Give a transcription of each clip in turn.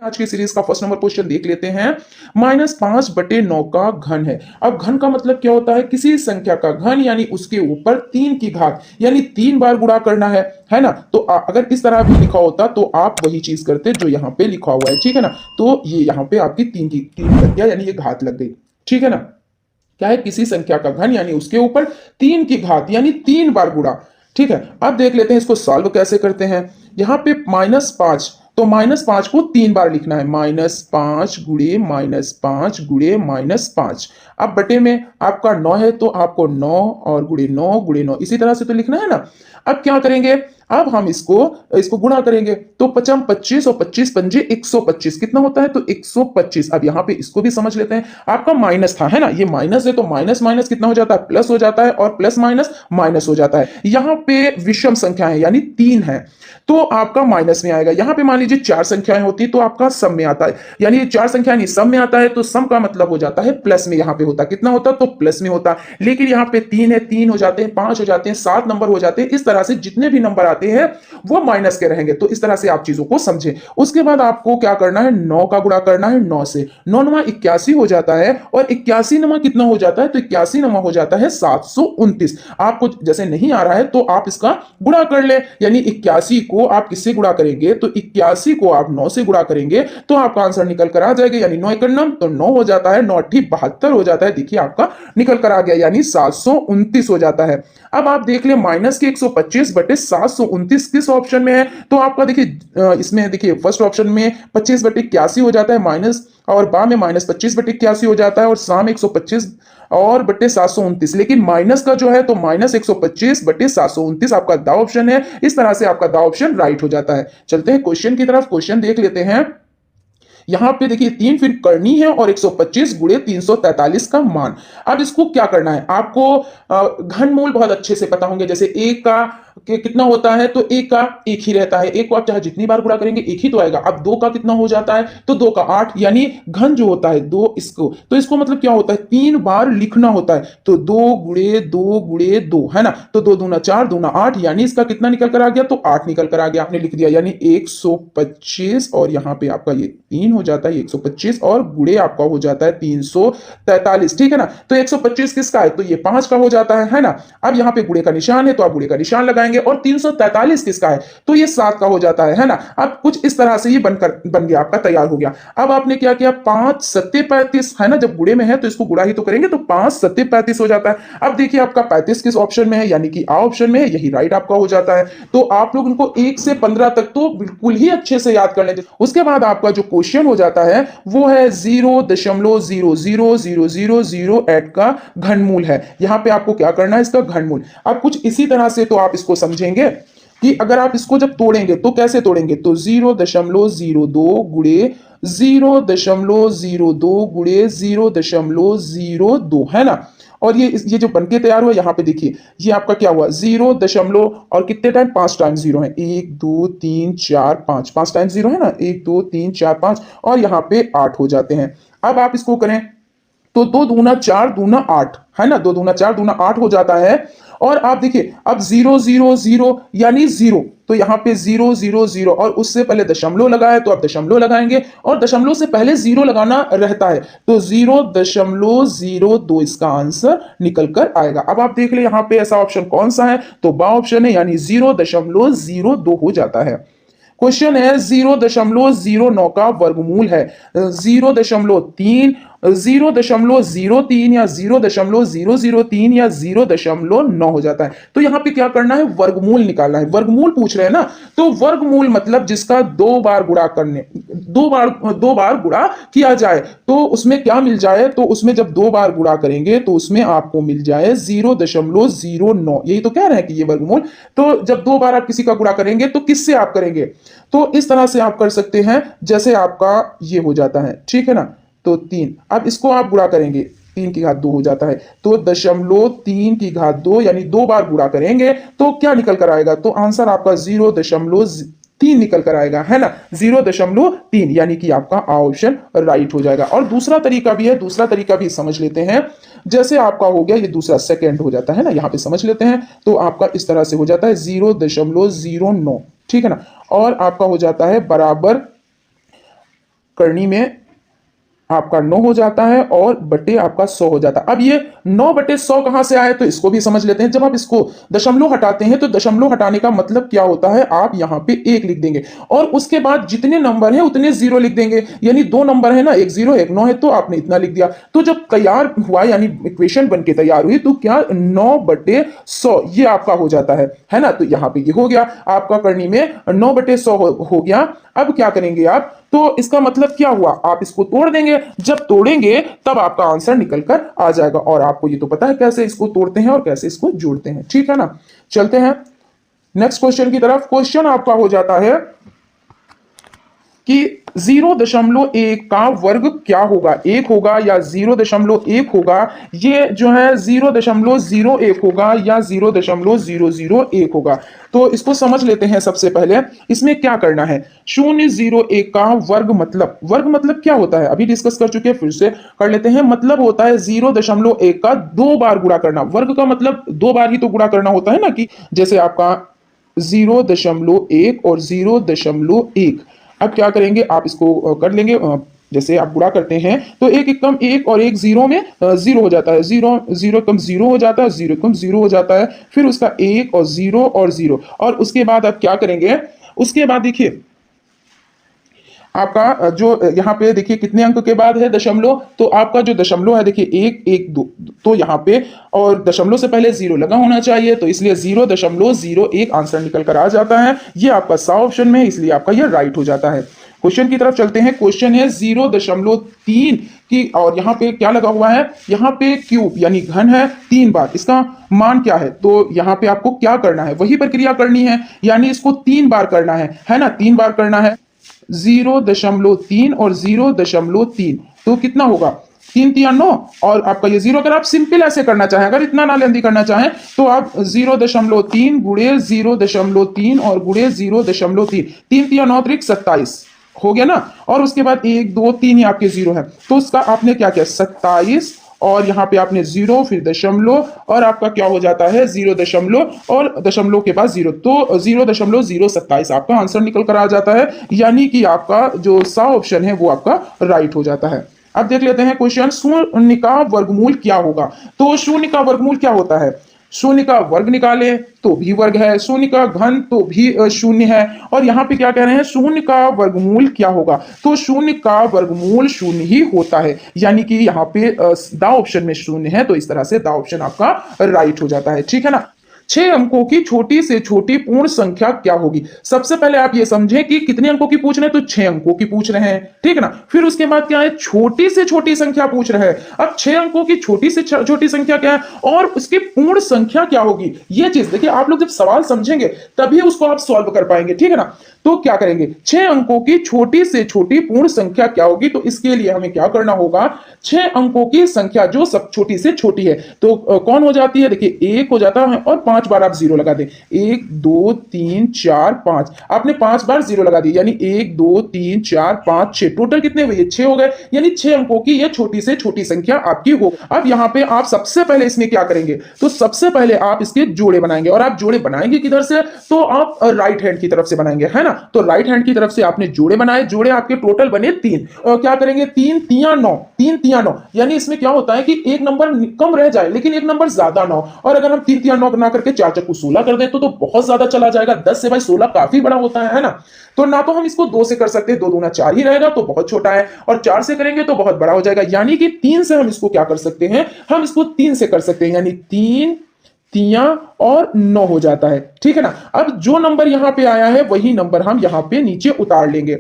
आज की सीरीज का फर्स्ट नंबर क्वेश्चन देख लेते हैं। -5/9 का घन है। अब घन का मतलब क्या होता है? किसी संख्या का घन यानी उसके ऊपर 3 की घात यानी 3 बार गुणा करना है ना। तो अगर इस तरह भी लिखा होता तो आप वही चीज करते जो यहाँ पे लिखा हुआ है, ठीक है ना। तो ये यहाँ पे आपकी 3 लग गया यानी ये घात लग गई, ठीक है ना। क्या है? किसी संख्या का घन यानी उसके ऊपर 3 की घात यानी 3 बार गुणा, ठीक है। अब देख लेते हैं इसको सॉल्व कैसे करते हैं। यहाँ पे -5, तो -5 को 3 बार लिखना है। -5 गुणे -5 गुणे -5। अब बटे में आपका 9 है तो आपको 9 और गुणे 9 गुणे 9 इसी तरह से तो लिखना है ना। अब क्या करेंगे? अब हम इसको इसको गुणा करेंगे तो 55 25 और 25 पंजे 125 कितना होता है? तो 125। अब यहाँ पे इसको भी समझ लेते हैं। आपका माइनस था, है ना, ये माइनस है तो माइनस माइनस कितना हो जाता है? प्लस हो जाता है और प्लस माइनस माइनस हो जाता है। यहाँ पे विषम संख्या है यानी 3 है तो आपका माइनस में आएगा। यहाँ पे मान लीजिए 4 संख्याएं होती तो आपका सम में आता है, यानी 4 संख्या यानी सम में आता है तो सम का मतलब हो जाता है प्लस में। यहाँ पे होता कितना होता? तो प्लस में होता। लेकिन यहाँ पे 3 है, 3 हो जाते हैं, 5 हो जाते हैं, 7 नंबर हो जाते हैं। इस तरह से जितने भी नंबर आते हैं वो माइनस के रहेंगे। तो इस तरह से आप चीजों को समझें। उसके बाद आपको क्या करना है? 9 का गुणा करना है 9 से। 9 नमा 81 हो जाता है और 81 नमा कितना हो जाता है? तो 81 नमा हो जाता है 729। आपको जैसे नहीं आ रहा है तो आप इसका गुणा कर ले, यानी 81 को आप किससे गुणा करेंगे? तो 81 को आप 9 से गुणा करेंगे तो आपका आंसर निकल कर आ जाएगा, यानी 9 एकड़ नम तो 9 हो जाता है, 9 अट्ठी 72 हो जाता है। देखिए आपका निकल कर आ गया यानी 729 हो जाता है। अब आप देख ले माइनस के 125 बटे 729 किस ऑप्शन में है? तो आपका देखिए इसमें देखिए फर्स्ट ऑप्शन में 25 बटे 81 हो जाता है माइनस, और बा में -25 बटे 81 हो जाता है और सा में 125 और बटे 729। लेकिन माइनस का जो है तो -125 बटे 729 आपका दा ऑप्शन है। इस तरह से आपका दा ऑप्शन राइट हो जाता है। चलते हैं क्वेश्चन की तरफ। क्वेश्चन देख लेते हैं। यहां पे देखिए 3 फिर करनी है और 125 गुणे 343 का मान। अब इसको क्या करना है? आपको घनमूल बहुत अच्छे से पता होंगे। जैसे एक का कितना होता है? तो एक का एक ही रहता है, एक को आप चाहे जितनी बार गुणा करेंगे एक ही तो आएगा। अब 2 का कितना हो जाता है? तो 2 का 8, यानी घन जो होता है 2 इसको, तो इसको मतलब क्या होता है? 3 बार लिखना होता है। तो 2 गुणे 2 गुणे 2, है ना। तो 2 दूना 4 दूना 8, यानी इसका कितना निकल कर आ गया? तो 8 निकल कर आ गया। आपने लिख दिया यानी 125 और यहां पे आपका ये 3 हो जाता है 125 और गुणे आपका हो जाता है 343, ठीक है ना। तो 125 किसका है? तो ये 5 का हो जाता है ना। अब यहाँ पे गुणे का निशान है तो आप गुणे का निशान लगाएंगे। और 343 किसका है? तो ये 7 का हो जाता है ना। अब कुछ इस तरह से ये बन गया, आपका तैयार हो गया। अब आपने क्या किया? 5 7 35, है ना। जब गुणे में है तो इसको गुणा ही तो करेंगे तो 5 7 35 हो जाता है। अब देखिए आपका 35 किस ऑप्शन में है? यानी कि आ ऑप्शन में है, यही राइट आपका हो जाता है। तो आप लोग इनको 1 से 15 तक तो बिल्कुल ही अच्छे से याद कर लेंगे। उसके बाद आपका जो क्वेश्चन हो जाता है वो है 0.00008 का घनमूल है। यहां पे आपको क्या करना है? इसका घनमूल। अब कुछ इसी तरह से तो आप इसको समझेंगे कि अगर आप इसको जब तोड़ेंगे तो कैसे तोड़ेंगे? तो 0.02 गुणे 0.02 गुणे 0.02, है ना। और ये जो बनके तैयार हुआ यहाँ पे देखिए ये आपका क्या हुआ? 0 दशमलव और कितने टाइम? 5 टाइम 0 है। 1 2 3 4 5, 5 टाइम 0 है ना। 1 2 3 4 5 और यहाँ पे 8 हो जाते हैं। अब आप इसको करें तो 2 दूना 4 दूना 8, है ना। 2 दूना 4 दूना 8 हो जाता है। और आप देखिए अब 0 0 0 यानी 0, तो यहां पे 0 0 0 और उससे पहले दशमलव लगा है तो आप दशमलव लगाएंगे और दशमलव से पहले 0 लगाना रहता है। तो 0.02 इसका आंसर निकल कर आएगा। अब आप देख ले यहां पे ऐसा ऑप्शन कौन सा है? तो बा ऑप्शन है, यानी 0.02 हो जाता है। क्वेश्चन है 0.09 का वर्गमूल है 0.3, 0.03 या 0.003 या 0.9 हो जाता है। तो यहां पे क्या करना है? वर्गमूल निकालना है। वर्गमूल पूछ रहे हैं ना, तो वर्गमूल मतलब जिसका 2 बार गुणा करने 2 बार गुणा किया जाए तो उसमें क्या मिल जाए? तो उसमें जब 2 बार गुणा करेंगे तो उसमें आपको मिल जाए 0.09। यही तो कह रहे हैं कि ये वर्गमूल। तो जब 2 बार आप किसी का गुणा करेंगे तो किससे आप करेंगे? तो इस तरह से आप कर सकते हैं जैसे आपका ये हो जाता है, ठीक है ना। तो 3, अब इसको आप गुणा करेंगे 3 की घात 2 हो जाता है। तो 0.3 की घात 2 यानी 2 बार गुणा करेंगे तो क्या निकल कर आएगा? तो आंसर आपका 0.3 निकल कर आएगा, है ना। 0.3 यानी कि आपका आ ऑप्शन राइट हो जाएगा। और दूसरा तरीका भी है, दूसरा तरीका भी समझ लेते हैं। जैसे आपका हो गया ये दूसरा सेकंड हो जाता है ना, यहां पे समझ लेते हैं। तो आपका इस तरह से हो जाता है 0.09, ठीक है ना। और आपका हो जाता है बराबर करनी में आपका 9 हो जाता है और बटे आपका 100 हो जाता है। अब ये 9 बटे 100 कहां से आए तो इसको भी समझ लेते हैं। जब आप इसको दशमलव हटाते हैं तो दशमलव हटाने का मतलब क्या होता है, आप यहां पे 1 लिख देंगे और उसके बाद जितने नंबर हैं उतने जीरो लिख देंगे। यानी दो नंबर है ना, एक 0 एक 9 है, तो आपने इतना लिख दिया। तो जब तैयार हुआ यानी इक्वेशन बन के तैयार हुई तो क्या 9 बटे 100 ये आपका हो जाता है ना। तो यहां पे ये हो गया आपका करनी में 9 बटे 100 हो गया। अब क्या करेंगे आप, तो इसका मतलब क्या हुआ, आप इसको तोड़ देंगे। जब तोड़ेंगे तब आपका आंसर निकल कर आ जाएगा। और आपको ये तो पता है कैसे इसको तोड़ते हैं और कैसे इसको जोड़ते हैं, ठीक है ना। चलते हैं नेक्स्ट क्वेश्चन की तरफ। क्वेश्चन आपका हो जाता है कि 0.1 का वर्ग क्या होगा, 1 होगा या 0.1 होगा। ये जो है 0.01 होगा या 0.001 होगा। तो इसको समझ लेते हैं। सबसे पहले इसमें क्या करना है, 0.01 का वर्ग मतलब क्या होता है अभी डिस्कस कर चुके हैं, फिर से कर लेते हैं। मतलब होता है 0.1 का 2 बार गुणा करना। वर्ग का मतलब 2 बार ही तो गुणा करना होता है ना, कि जैसे आपका 0.1 और 0.1। अब क्या करेंगे, आप इसको कर लेंगे। जैसे आप गुणा करते हैं तो एक एकम 1 और एक 0 में 0 हो जाता है, 0 कम 0 हो जाता है, 0 कम 0 हो जाता है। फिर उसका 1 और 0 और 0, और उसके बाद आप क्या करेंगे, उसके बाद देखिए आपका जो यहाँ पे देखिए कितने अंक के बाद है दशमलव, तो आपका जो दशमलव है देखिए 1 1 2, तो यहाँ पे और दशमलव से पहले 0 लगा होना चाहिए, तो इसलिए 0.01 आंसर निकल कर आ जाता है। ये आपका सा ऑप्शन में, इसलिए आपका ये राइट हो जाता है। क्वेश्चन की तरफ चलते हैं। क्वेश्चन है 0.3 की, और यहाँ पे क्या लगा हुआ है, यहाँ पे क्यूब यानी घन है 3 बार। इसका मान क्या है, तो यहाँ पे आपको क्या करना है, वही प्रक्रिया करनी है, यानी इसको 3 बार करना है ना, 3 बार करना है। 0.3 और 0.3, तो कितना होगा, 3 3 9, और आपका ये 0। अगर आप सिंपल ऐसे करना चाहें, अगर इतना ना लेंदी करना चाहें, तो आप 0.3 गुणे 0.3 और गुणे 0.3, 3 3 9 त्रिक 27 हो गया ना। और उसके बाद 1 2 3 ही आपके 0 है, तो उसका आपने क्या किया 27, और यहाँ पे आपने 0 फिर दशमलव, और आपका क्या हो जाता है 0 दशमलव और दशमलव के बाद 0, तो 0.027 आपका आंसर निकल कर आ जाता है। यानी कि आपका जो सा ऑप्शन है वो आपका राइट हो जाता है। अब देख लेते हैं क्वेश्चन, शून्य का वर्गमूल क्या होगा। तो शून्य का वर्गमूल क्या होता है, शून्य का वर्ग निकाले तो भी वर्ग है, शून्य का घन तो भी शून्य है। और यहाँ पे क्या कह रहे हैं, शून्य का वर्गमूल क्या होगा, तो शून्य का वर्गमूल शून्य ही होता है। यानी कि यहाँ पे दा ऑप्शन में शून्य है, तो इस तरह से दा ऑप्शन आपका राइट हो जाता है, ठीक है ना। 6 अंकों की छोटी से छोटी पूर्ण संख्या क्या होगी। सबसे पहले आप ये समझें कि कितने अंकों की पूछ रहे हैं, तो 6 अंकों की पूछ रहे हैं, ठीक है ना। फिर उसके बाद क्या है, छोटी से छोटी संख्या पूछ रहे हैं। अब 6 अंकों की छोटी से छोटी संख्या क्या है और उसकी पूर्ण संख्या क्या होगी, ये चीज देखिए। आप लोग जब सवाल समझेंगे तभी उसको आप सॉल्व कर पाएंगे, ठीक है ना। तो क्या करेंगे, 6 अंकों की छोटी से छोटी पूर्ण संख्या क्या होगी, तो इसके लिए हमें क्या करना होगा, 6 अंकों की संख्या जो सब छोटी से छोटी है, तो कौन हो जाती है, देखिए 1 हो जाता है और 5 बार आप 0 लगा दें, 1 2 3 4 5, आपने 5 बार 0 लगा दी, यानी 1 2 3 4 5 6, टोटल कितने हुए 6 हो गए। यानी 6 अंकों की ये छोटी से छोटी संख्या आपकी हो। अब यहाँ पे आप सबसे पहले इसमें क्या करेंगे, तो सबसे पहले आप इसके जोड़े बनाएंगे, और आप जोड़े बनाएंगे किधर से, तो आप राइट हैंड की तरफ से बनाएंगे, है ना। तो राइट हैंड की तरफ से आपने जोड़े बनाए, जोड़े आपके टोटल बने 3, और क्या करेंगे 3 3 9, 3 3 9, यानी इसमें क्या होता है कि एक नंबर कम रह जाए लेकिन एक नंबर ज्यादा ना हो। और अगर हम 3 3 9 ना करके 4 चक्कू 16 कर दें तो बहुत ज्यादा चला जाएगा। 10 से भाई 16 काफी बड़ा होता है ना। तो ना तो हम इसको 2 से कर सकते हैं, 2 दूना 4 ही रहेगा तो बहुत छोटा है, और 4 से करेंगे तो बहुत बड़ा हो जाएगा। यानी कि 3 से हम इसको क्या कर सकते हैं, हम इसको 3 से कर सकते हैं, यानी 3 3 और 9 हो जाता है, ठीक है ना। अब जो नंबर यहां पे आया है वही नंबर हम यहां पे नीचे उतार लेंगे।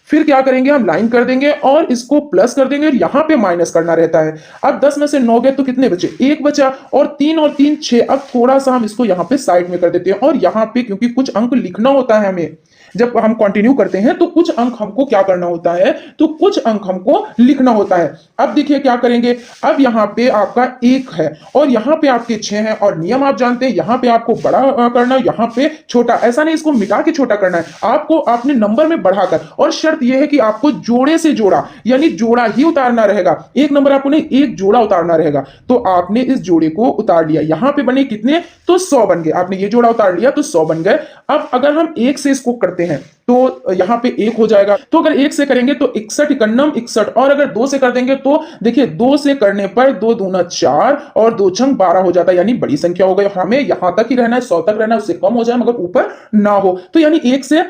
फिर क्या करेंगे, हम लाइन कर देंगे और इसको प्लस कर देंगे, और यहां पे माइनस करना रहता है। अब 10 में से 9 गए तो कितने बचे, 1 बचा, और 3 6। अब थोड़ा सा हम इसको यहां पे साइड में कर देते हैं, और यहां पे क्योंकि कुछ अंक लिखना होता है हमें, जब हम कंटिन्यू करते हैं तो कुछ अंक हमको क्या करना होता है, तो कुछ अंक हमको लिखना होता है। अब देखिए क्या करेंगे, अब यहाँ पे आपका 1 है और यहाँ पे आपके 6 है, और नियम आप जानते हैं, यहाँ पे आपको बड़ा करना, यहाँ पे छोटा, ऐसा नहीं इसको मिटा के छोटा करना है, आपको आपने नंबर में बढ़ाकर। और शर्त यह है कि आपको जोड़े से जोड़ा, यानी जोड़ा ही उतारना रहेगा, एक नंबर आपको नहीं, एक जोड़ा उतारना रहेगा। तो आपने इस जोड़े को उतार लिया, यहाँ पे बने कितने, तो 100 बन गए। आपने ये जोड़ा उतार लिया तो 100 बन गए। अब अगर हम 1 से इसको करते करते हैं तो यहाँ पे 1 हो जाएगा। तो अगर 1 से करेंगे तो 61 इकन्नम 61, और अगर 2 से कर देंगे तो देखिए 2 से करने पर 2 दूना 4 और 2 छंग 12 हो जाता है, यानी बड़ी संख्या हो गई। हमें यहां तक ही रहना है, 100 तक रहना है, उससे कम हो जाए मगर ऊपर ना हो। तो यानी 1 से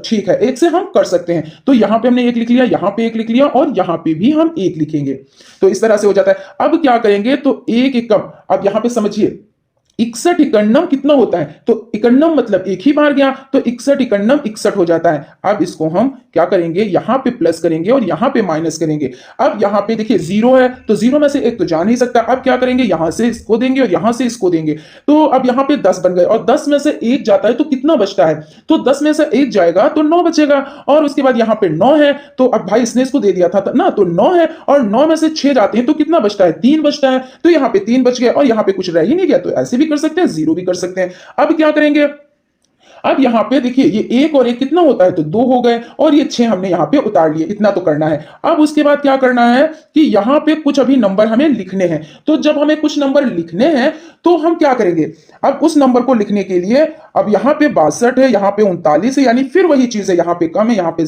ठीक है, 1 से हम कर सकते हैं। तो यहां पे हमने 1 लिख लिया, यहां पे 1 लिख लिया और यहां पे भी हम 1 लिखेंगे। तो इस तरह से हो जाता है। अब क्या करेंगे तो 1 एकम, अब यहां पे समझिए 61 इकन्नम कितना होता है, तो इकन्नम मतलब एक ही बार गया, तो 61 इकन्नम 61 हो जाता है। अब इसको हम क्या करेंगे, यहां पे प्लस करेंगे और यहां पे माइनस करेंगे। अब यहां पे देखिए 0 है तो 0 में से 1 तो जा नहीं सकता। अब क्या करेंगे, यहां से इसको देंगे और यहां से इसको देंगे। तो अब यहां पे 10 बन गए और 10 में से 1 जाता है तो कितना बचता है, तो 10 में से 1 जाएगा तो 9 बचेगा। और उसके बाद यहां पे 9 है, तो अब भाई इसने इसको दे दिया था ना, तो 9 है और 9 में से 6 जाते हैं तो कितना बचता है, 3 बचता है। तो यहां पे 3 बच गए और यहां पे कुछ रह ही नहीं गया, तो ऐसे भी कर सकते हैं, 0 भी कर सकते हैं। अब क्या करेंगे, अब यहां पे देखिए ये 1 और 1 कितना होता है, तो 2 हो गए और ये 6 हमने यहां पे उतार लिए, इतना तो करना है। अब उसके बाद क्या करना है कि यहां पे कुछ अभी नंबर हमें लिखने हैं। तो जब हमें कुछ नंबर लिखने हैं तो हम क्या करेंगे, अब उस नंबर को लिखने के लिए अब यहां पे 62 है, यहां पे 39 है, यानी फिर वही चीज है, यहां पे कम है, यहां पे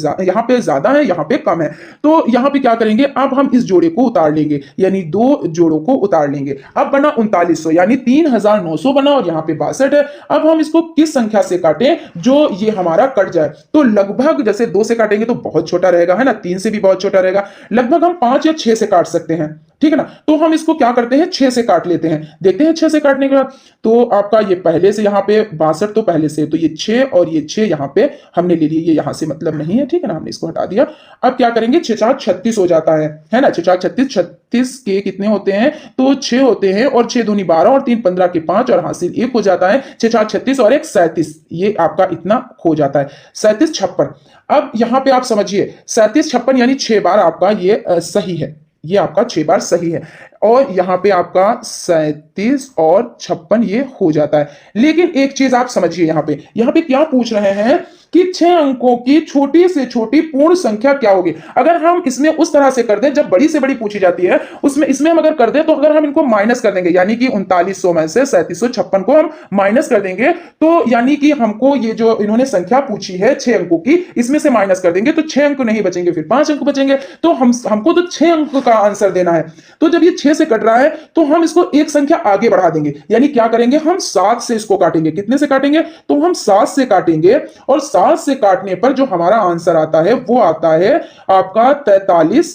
ज्यादा है, यहां पे कम है। तो यहां पे क्या करेंगे, अब हम इस जोड़े को उतार लेंगे, यानी 2 जोड़ों को उतार लेंगे। अब बना 3900 यानी 3900 बना और यहां पे 62 है। अब हम इसको किस संख्या से काटें जो ये हमारा कट जाए, तो लगभग जैसे 2 से काटेंगे तो बहुत छोटा रहेगा, है ना, 3 से भी बहुत छोटा रहेगा, लगभग हम 5 या 6 से काट सकते हैं, ठीक है ना। तो हम इसको क्या करते हैं, 6 से काट लेते हैं, देखते हैं 6 से काटने के बाद। तो आपका ये पहले से यहाँ पे 62 तो पहले से, तो ये 6 और ये 6 यहाँ पे हमने ले लिए, ये यहाँ से मतलब नहीं है, ठीक है ना, हमने इसको हटा दिया। अब क्या करेंगे, 6 4 36 हो जाता है ना, 6 4 36, 36 के कितने होते हैं, तो 6 होते हैं और 6 दूनी 12 और 3 15 के 5 और हासिल 1 हो जाता है। 6 4 36 और 1 37, ये आपका इतना हो जाता है, 37 56। अब यहां पे आप समझिए 37 56 यानी 6 बार आपका ये सही है, ये आपका 6 बार सही है और यहां पे आपका 37 और 56 ये हो जाता है। लेकिन एक चीज आप समझिए, यहां पे क्या पूछ रहे हैं कि 6 अंकों की छोटी से छोटी पूर्ण संख्या क्या होगी। अगर हम इसमें उस तरह से कर दें, जब बड़ी से बड़ी पूछी जाती है उसमें इसमें हम अगर कर दें, तो अगर हम इनको माइनस कर देंगे, यानी कि 3900 में से 3756 को हम माइनस कर देंगे, तो यानी कि हमको ये जो इन्होंने संख्या पूछी है 6 अंकों की, इसमें से माइनस कर देंगे तो 6 अंक नहीं बचेंगे, फिर 5 अंक बचेंगे। तो हमको तो 6 अंक का आंसर देना है। तो जब ये 6 से कट रहा है तो हम इसको एक संख्या आगे बढ़ा देंगे, यानी क्या करेंगे, हम 7 से इसको काटेंगे। कितने से काटेंगे, तो हम 7 से काटेंगे और 7 से काटने पर जो हमारा आंसर आता है वो आता है आपका 43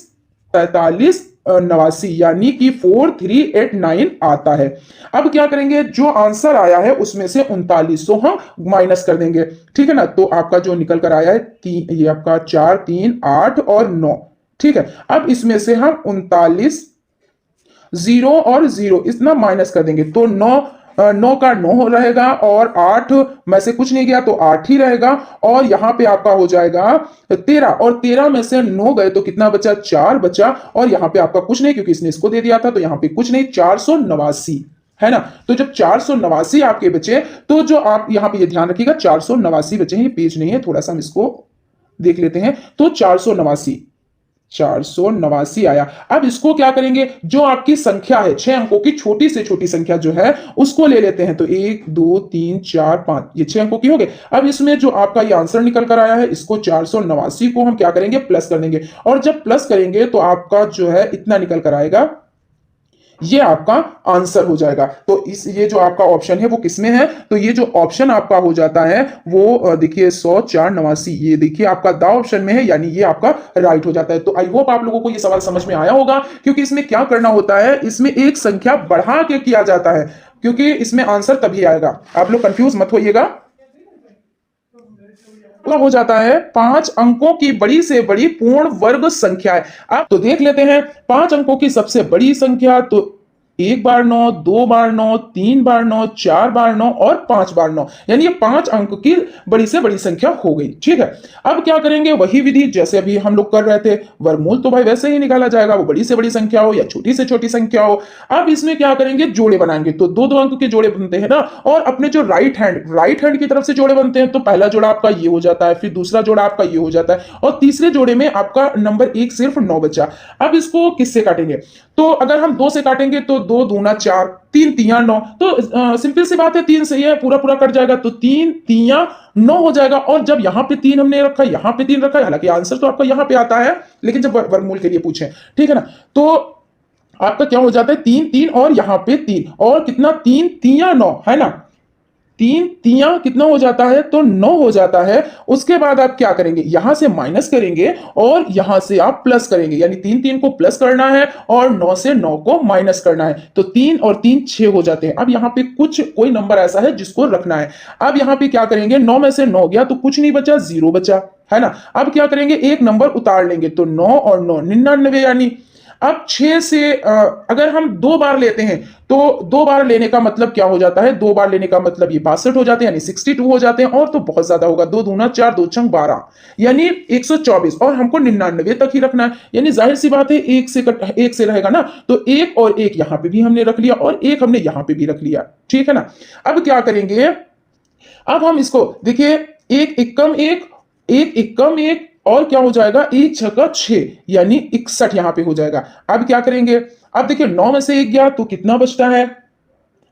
89, यानी कि 4389 आता है। अब क्या करेंगे, जो आंसर आया है उसमें से 3900 हम माइनस कर देंगे, ठीक है ना। तो आपका जो निकल कर आया है ये आपका 4 3 8 और 9, ठीक है। अब इसमें से हम 39 0 और 0 इतना माइनस कर देंगे, तो 9 का 9 रहेगा और 8 में से कुछ नहीं गया तो 8 ही रहेगा और यहां पे आपका हो जाएगा 13 और 13 में से 9 गए तो कितना बचा, 4 बचा और यहां पे आपका कुछ नहीं, क्योंकि इसने इसको दे दिया था, तो यहां पे कुछ नहीं, 489, है ना। तो जब 489 आपके बचे, तो जो आप यहां पे ये ध्यान रखिएगा 489 बचे हैं, ये पेज नहीं है, थोड़ा सा हम इसको देख लेते हैं। तो 489 आया। अब इसको क्या करेंगे, जो आपकी संख्या है 6 अंकों की छोटी से छोटी संख्या जो है उसको ले लेते हैं। तो 1 2 3 4 5 ये 6 अंकों की हो गए। अब इसमें जो आपका ये आंसर निकल कर आया है, इसको 489 को हम क्या करेंगे, प्लस कर देंगे और जब प्लस करेंगे तो आपका जो है इतना निकल कर आएगा, ये आपका आंसर हो जाएगा। तो इस ये जो आपका ऑप्शन है वो किसमें है, तो ये जो ऑप्शन आपका हो जाता है वो देखिए 100 4 89, ये देखिए आपका द ऑप्शन में है, यानी ये आपका राइट हो जाता है। तो आई होप आप लोगों को ये सवाल समझ में आया होगा, क्योंकि इसमें क्या करना होता है, इसमें एक संख्या बढ़ा के किया जाता है, क्योंकि इसमें आंसर तभी आएगा। आप लोग कंफ्यूज मत होइएगा। हो जाता है 5 अंकों की बड़ी से बड़ी पूर्ण वर्ग संख्या है। आप तो देख लेते हैं 5 अंकों की सबसे बड़ी संख्या, तो 1 बार 9, 2 बार 9, 3 बार 9, 4 बार 9 और 5 बार 9, यानी ये 5 अंक की बड़ी से बड़ी संख्या हो गई, ठीक है। अब क्या करेंगे, वही विधि जैसे अभी हम लोग कर रहे थे, वर्गमूल तो भाई वैसे ही निकाला जाएगा, वो बड़ी से बड़ी संख्या हो या छोटी से छोटी संख्या हो। अब इसमें क्या करेंगे, जोड़े बनाएंगे, तो 2 2 अंक के जोड़े बनते हैं ना, और अपने जो राइट हैंड की तरफ से जोड़े बनते हैं, तो पहला जोड़ा आपका ये हो जाता है, फिर दूसरा जोड़ा आपका ये हो जाता है और तीसरे जोड़े में आपका नंबर 1 सिर्फ 9 बचा। अब इसको किससे काटेंगे, तो अगर हम 2 से काटेंगे तो 2 दूना 4, 3 तियां 9, तो सिंपल सी बात है 3 सही है, पूरा पूरा कट जाएगा, तो 3 तियां 9 हो जाएगा। और जब यहाँ पे 3 हमने रखा, यहाँ पे 3 रखा है, हालांकि आंसर तो आपका यहाँ पे आता है, लेकिन जब वर्गमूल के लिए पूछे, ठीक है ना, तो आपका क्या हो जाता है 3 3 और यहाँ पे 3 और कितना 3 तियां 9 है ना, 3 तियां कितना हो जाता है तो 9 हो जाता है। उसके बाद आप क्या करेंगे, यहां से माइनस करेंगे और यहां से आप प्लस करेंगे, यानी 3 3 को प्लस करना है और 9 से 9 को माइनस करना है, तो 3 और 3 6 हो जाते हैं। अब यहां पे कुछ कोई नंबर ऐसा है जिसको रखना है। अब यहां पे क्या करेंगे, 9 में से 9 गया तो कुछ नहीं बचा, 0 बचा, है ना। अब क्या करेंगे, एक नंबर उतार लेंगे, तो 9 और 9 99, यानी अब 6 से अगर हम 2 बार लेते हैं तो 2 बार लेने का मतलब क्या हो जाता है, 2 बार लेने का मतलब ये 62 हो जाते हैं, यानी 62 हो जाते हैं, और तो बहुत ज्यादा होगा, 2 दूना 4, 2 छंग 12, यानी 124, और हमको 99 तक ही रखना है, यानी जाहिर सी बात है एक से रहेगा ना, तो एक और एक यहां पे भी हमने रख लिया और एक हमने यहां पे भी रख लिया, ठीक है ना। अब क्या करेंगे, अब हम इसको देखिए, एक एकम एक, एक एकम एक, और क्या हो जाएगा, एक छक्का 6, यानी 61 यहां पे हो जाएगा। अब क्या करेंगे, अब देखिए 9 में से एक गया तो कितना बचता है,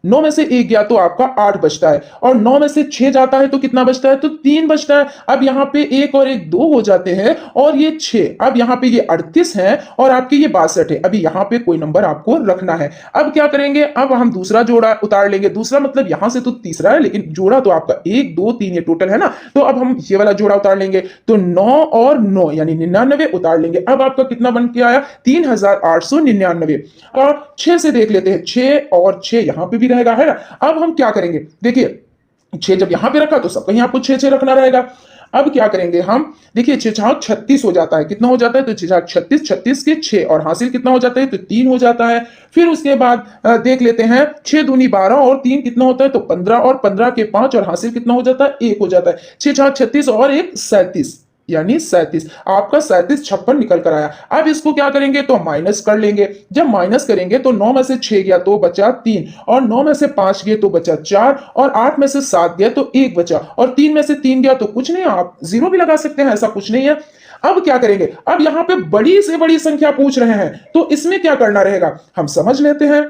9 में से 1 गया तो आपका 8 बचता है, और 9 में से 6 जाता है तो कितना बचता है, तो 3 बचता है। अब यहां पे 1 और 1 2 हो जाते हैं, और ये 6, अब यहां पे ये 38 है और आपके ये 62 है। अभी यहां पे कोई नंबर आपको रखना है। अब क्या करेंगे, अब हम दूसरा जोड़ा उतार लेंगे, दूसरा मतलब यहां से तो तीसरा है, लेकिन जोड़ा तो आपका 1 2 3 ये टोटल है ना, तो अब हम ये वाला जोड़ा उतार लेंगे, तो 9 और 9 यानी 99 उतार लेंगे। अब आपका कितना बन के आया, 3899। और 6 से देख लेते हैं, 6 और 6 यहां पे भी रहेगा, है ना। अब हम क्या करेंगे, देखिए 6 जब यहां पे रखा तो सब कहीं आपको 6 6 रखना रहेगा। अब क्या करेंगे हम, देखिए 6 6 36 हो जाता है, कितना हो जाता है, तो 6 36, 36 के 6 और हासिल कितना हो जाता है, तो 3 हो जाता है। फिर उसके बाद देख लेते हैं, 6 दूनी 12 और 3 कितना होता है, तो 15, और 15 के 5 और हासिल कितना हो जाता है, 1 हो जाता है। 6 6 36 और 1 37, यानी 37, आपका 37 56 निकल कर आया। अब इसको क्या करेंगे, तो माइनस कर लेंगे। जब माइनस करेंगे तो 9 में से 6 गया तो बचा 3, और 9 में से 5 गए तो बचा 4, और 8 में से 7 गया तो 1 बचा, और 3 में से 3 गया तो कुछ नहीं, आप 0 भी लगा सकते हैं, ऐसा कुछ नहीं है। अब क्या करेंगे, अब यहां पे बड़ी से बड़ी संख्या पूछ रहे हैं, तो इसमें क्या करना रहेगा, हम समझ लेते हैं।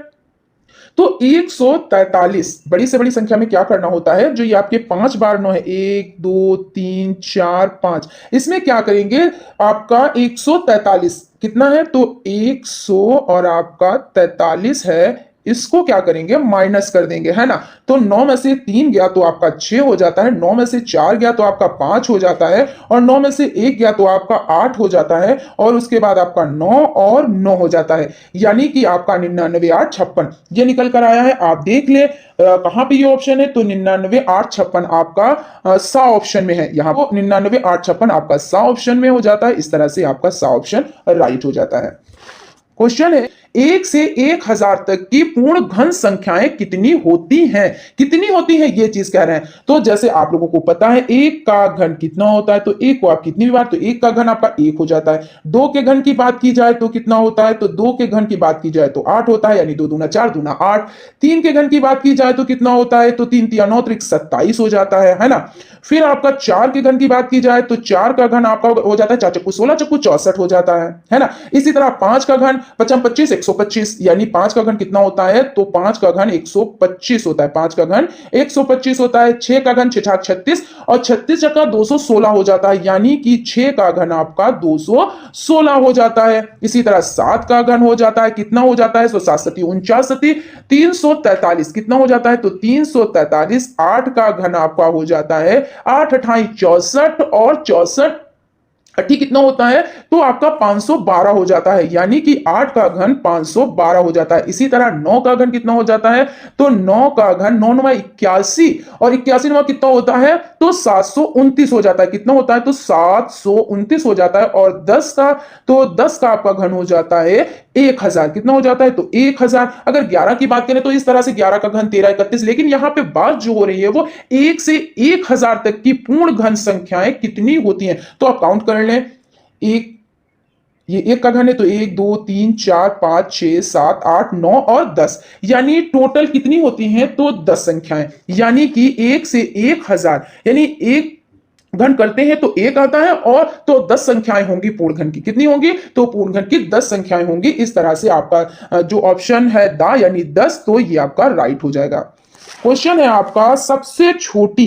तो 143 बड़ी से बड़ी संख्या में क्या करना होता है, जो ये आपके 5 बार 9 है, 1 2 3 4 5, इसमें क्या करेंगे, आपका 143 कितना है, तो 100 और आपका 43 है, इसको क्या करेंगे, माइनस कर देंगे, है ना। तो 9 में से 3 गया तो आपका 6 हो जाता है, 9 में से 4 गया तो आपका 5 हो जाता है, और 9 में से 1 गया तो आपका 8 हो जाता है, और उसके बाद आपका 9 और 9 हो जाता है, यानी कि आपका 99 8 56 ये निकल कर आया है। आप देख ले कहां पे ये ऑप्शन है, तो 99 8 56 आपका सा ऑप्शन में है, यहाँ पर 99 8 56 आपका सा ऑप्शन में हो जाता है। इस तरह से आपका सा ऑप्शन राइट हो जाता है। क्वेश्चन है, 1 से 1000 तक की पूर्ण घन संख्याएं कितनी होती हैं, कितनी होती हैं ये चीज कह रहे हैं। तो जैसे आप लोगों को पता है 1 का घन कितना होता है, तो 1 को आप कितनी भी बार, तो 1 का घन आपका 1 हो जाता है। 2 के घन की बात की जाए तो कितना होता है, तो 2 के घन की बात की जाए तो 8 होता है, यानी 2 दूना 4 दूना 8। 3 के घन की बात की जाए तो कितना होता है, तो 3 3 9 त्रिक 27 हो जाता है ना। फिर आपका 4 के घन की बात की जाए तो 4 का घन आपका हो जाता है 4 चक्कू 16 चक्कू 64 हो जाता है ना। इसी तरह 5 का घन 55 25 125, यानी 5 का घन कितना होता है, तो 5 का घन 125 होता है, 5 का घन 125 होता है। 6 का घन 6 36 और 36 चक्का 216 हो जाता है, यानी कि 6 का घन आपका 216 हो जाता है। इसी तरह 7 का घन हो जाता है, कितना हो जाता है, 7 7 49 343 कितना हो जाता है, तो 343। 8 का घन आपका हो जाता है 8 28 64, और 64 ठीक कितना होता है, तो आपका 512 हो जाता है, यानी कि 8 का घन 512 हो जाता है। इसी तरह 9 का घन कितना हो जाता है, तो 9 का घन 9 9 81, और 81 9 कितना होता है, तो 729 हो जाता है, कितना होता है, तो 729 हो जाता है। और 10 का, तो 10 का आपका घन हो जाता है 1000, कितना हो जाता है, तो 1000। अगर 11 की बात करें तो इस तरह से 11 का घन 13 31, लेकिन यहां पे बात जो हो रही है वो 1 से 1000 तक की पूर्ण घन संख्याएं कितनी होती हैं, तो आप काउंट कर लें। एक, ये 1 का घन है तो 1 2 3 4 5 6 7 8 9 और 10, यानी टोटल कितनी होती हैं, तो 10 संख्याएं, यानी कि 1 से 1000, यानी एक घन करते हैं तो एक आता है, और तो 10 संख्याएं होंगी पूर्ण घन की। कितनी होंगी? तो पूर्ण घन की 10 संख्याएं होंगी। इस तरह से आपका जो ऑप्शन है दा यानी 10, तो ये आपका राइट हो जाएगा। क्वेश्चन है आपका, सबसे छोटी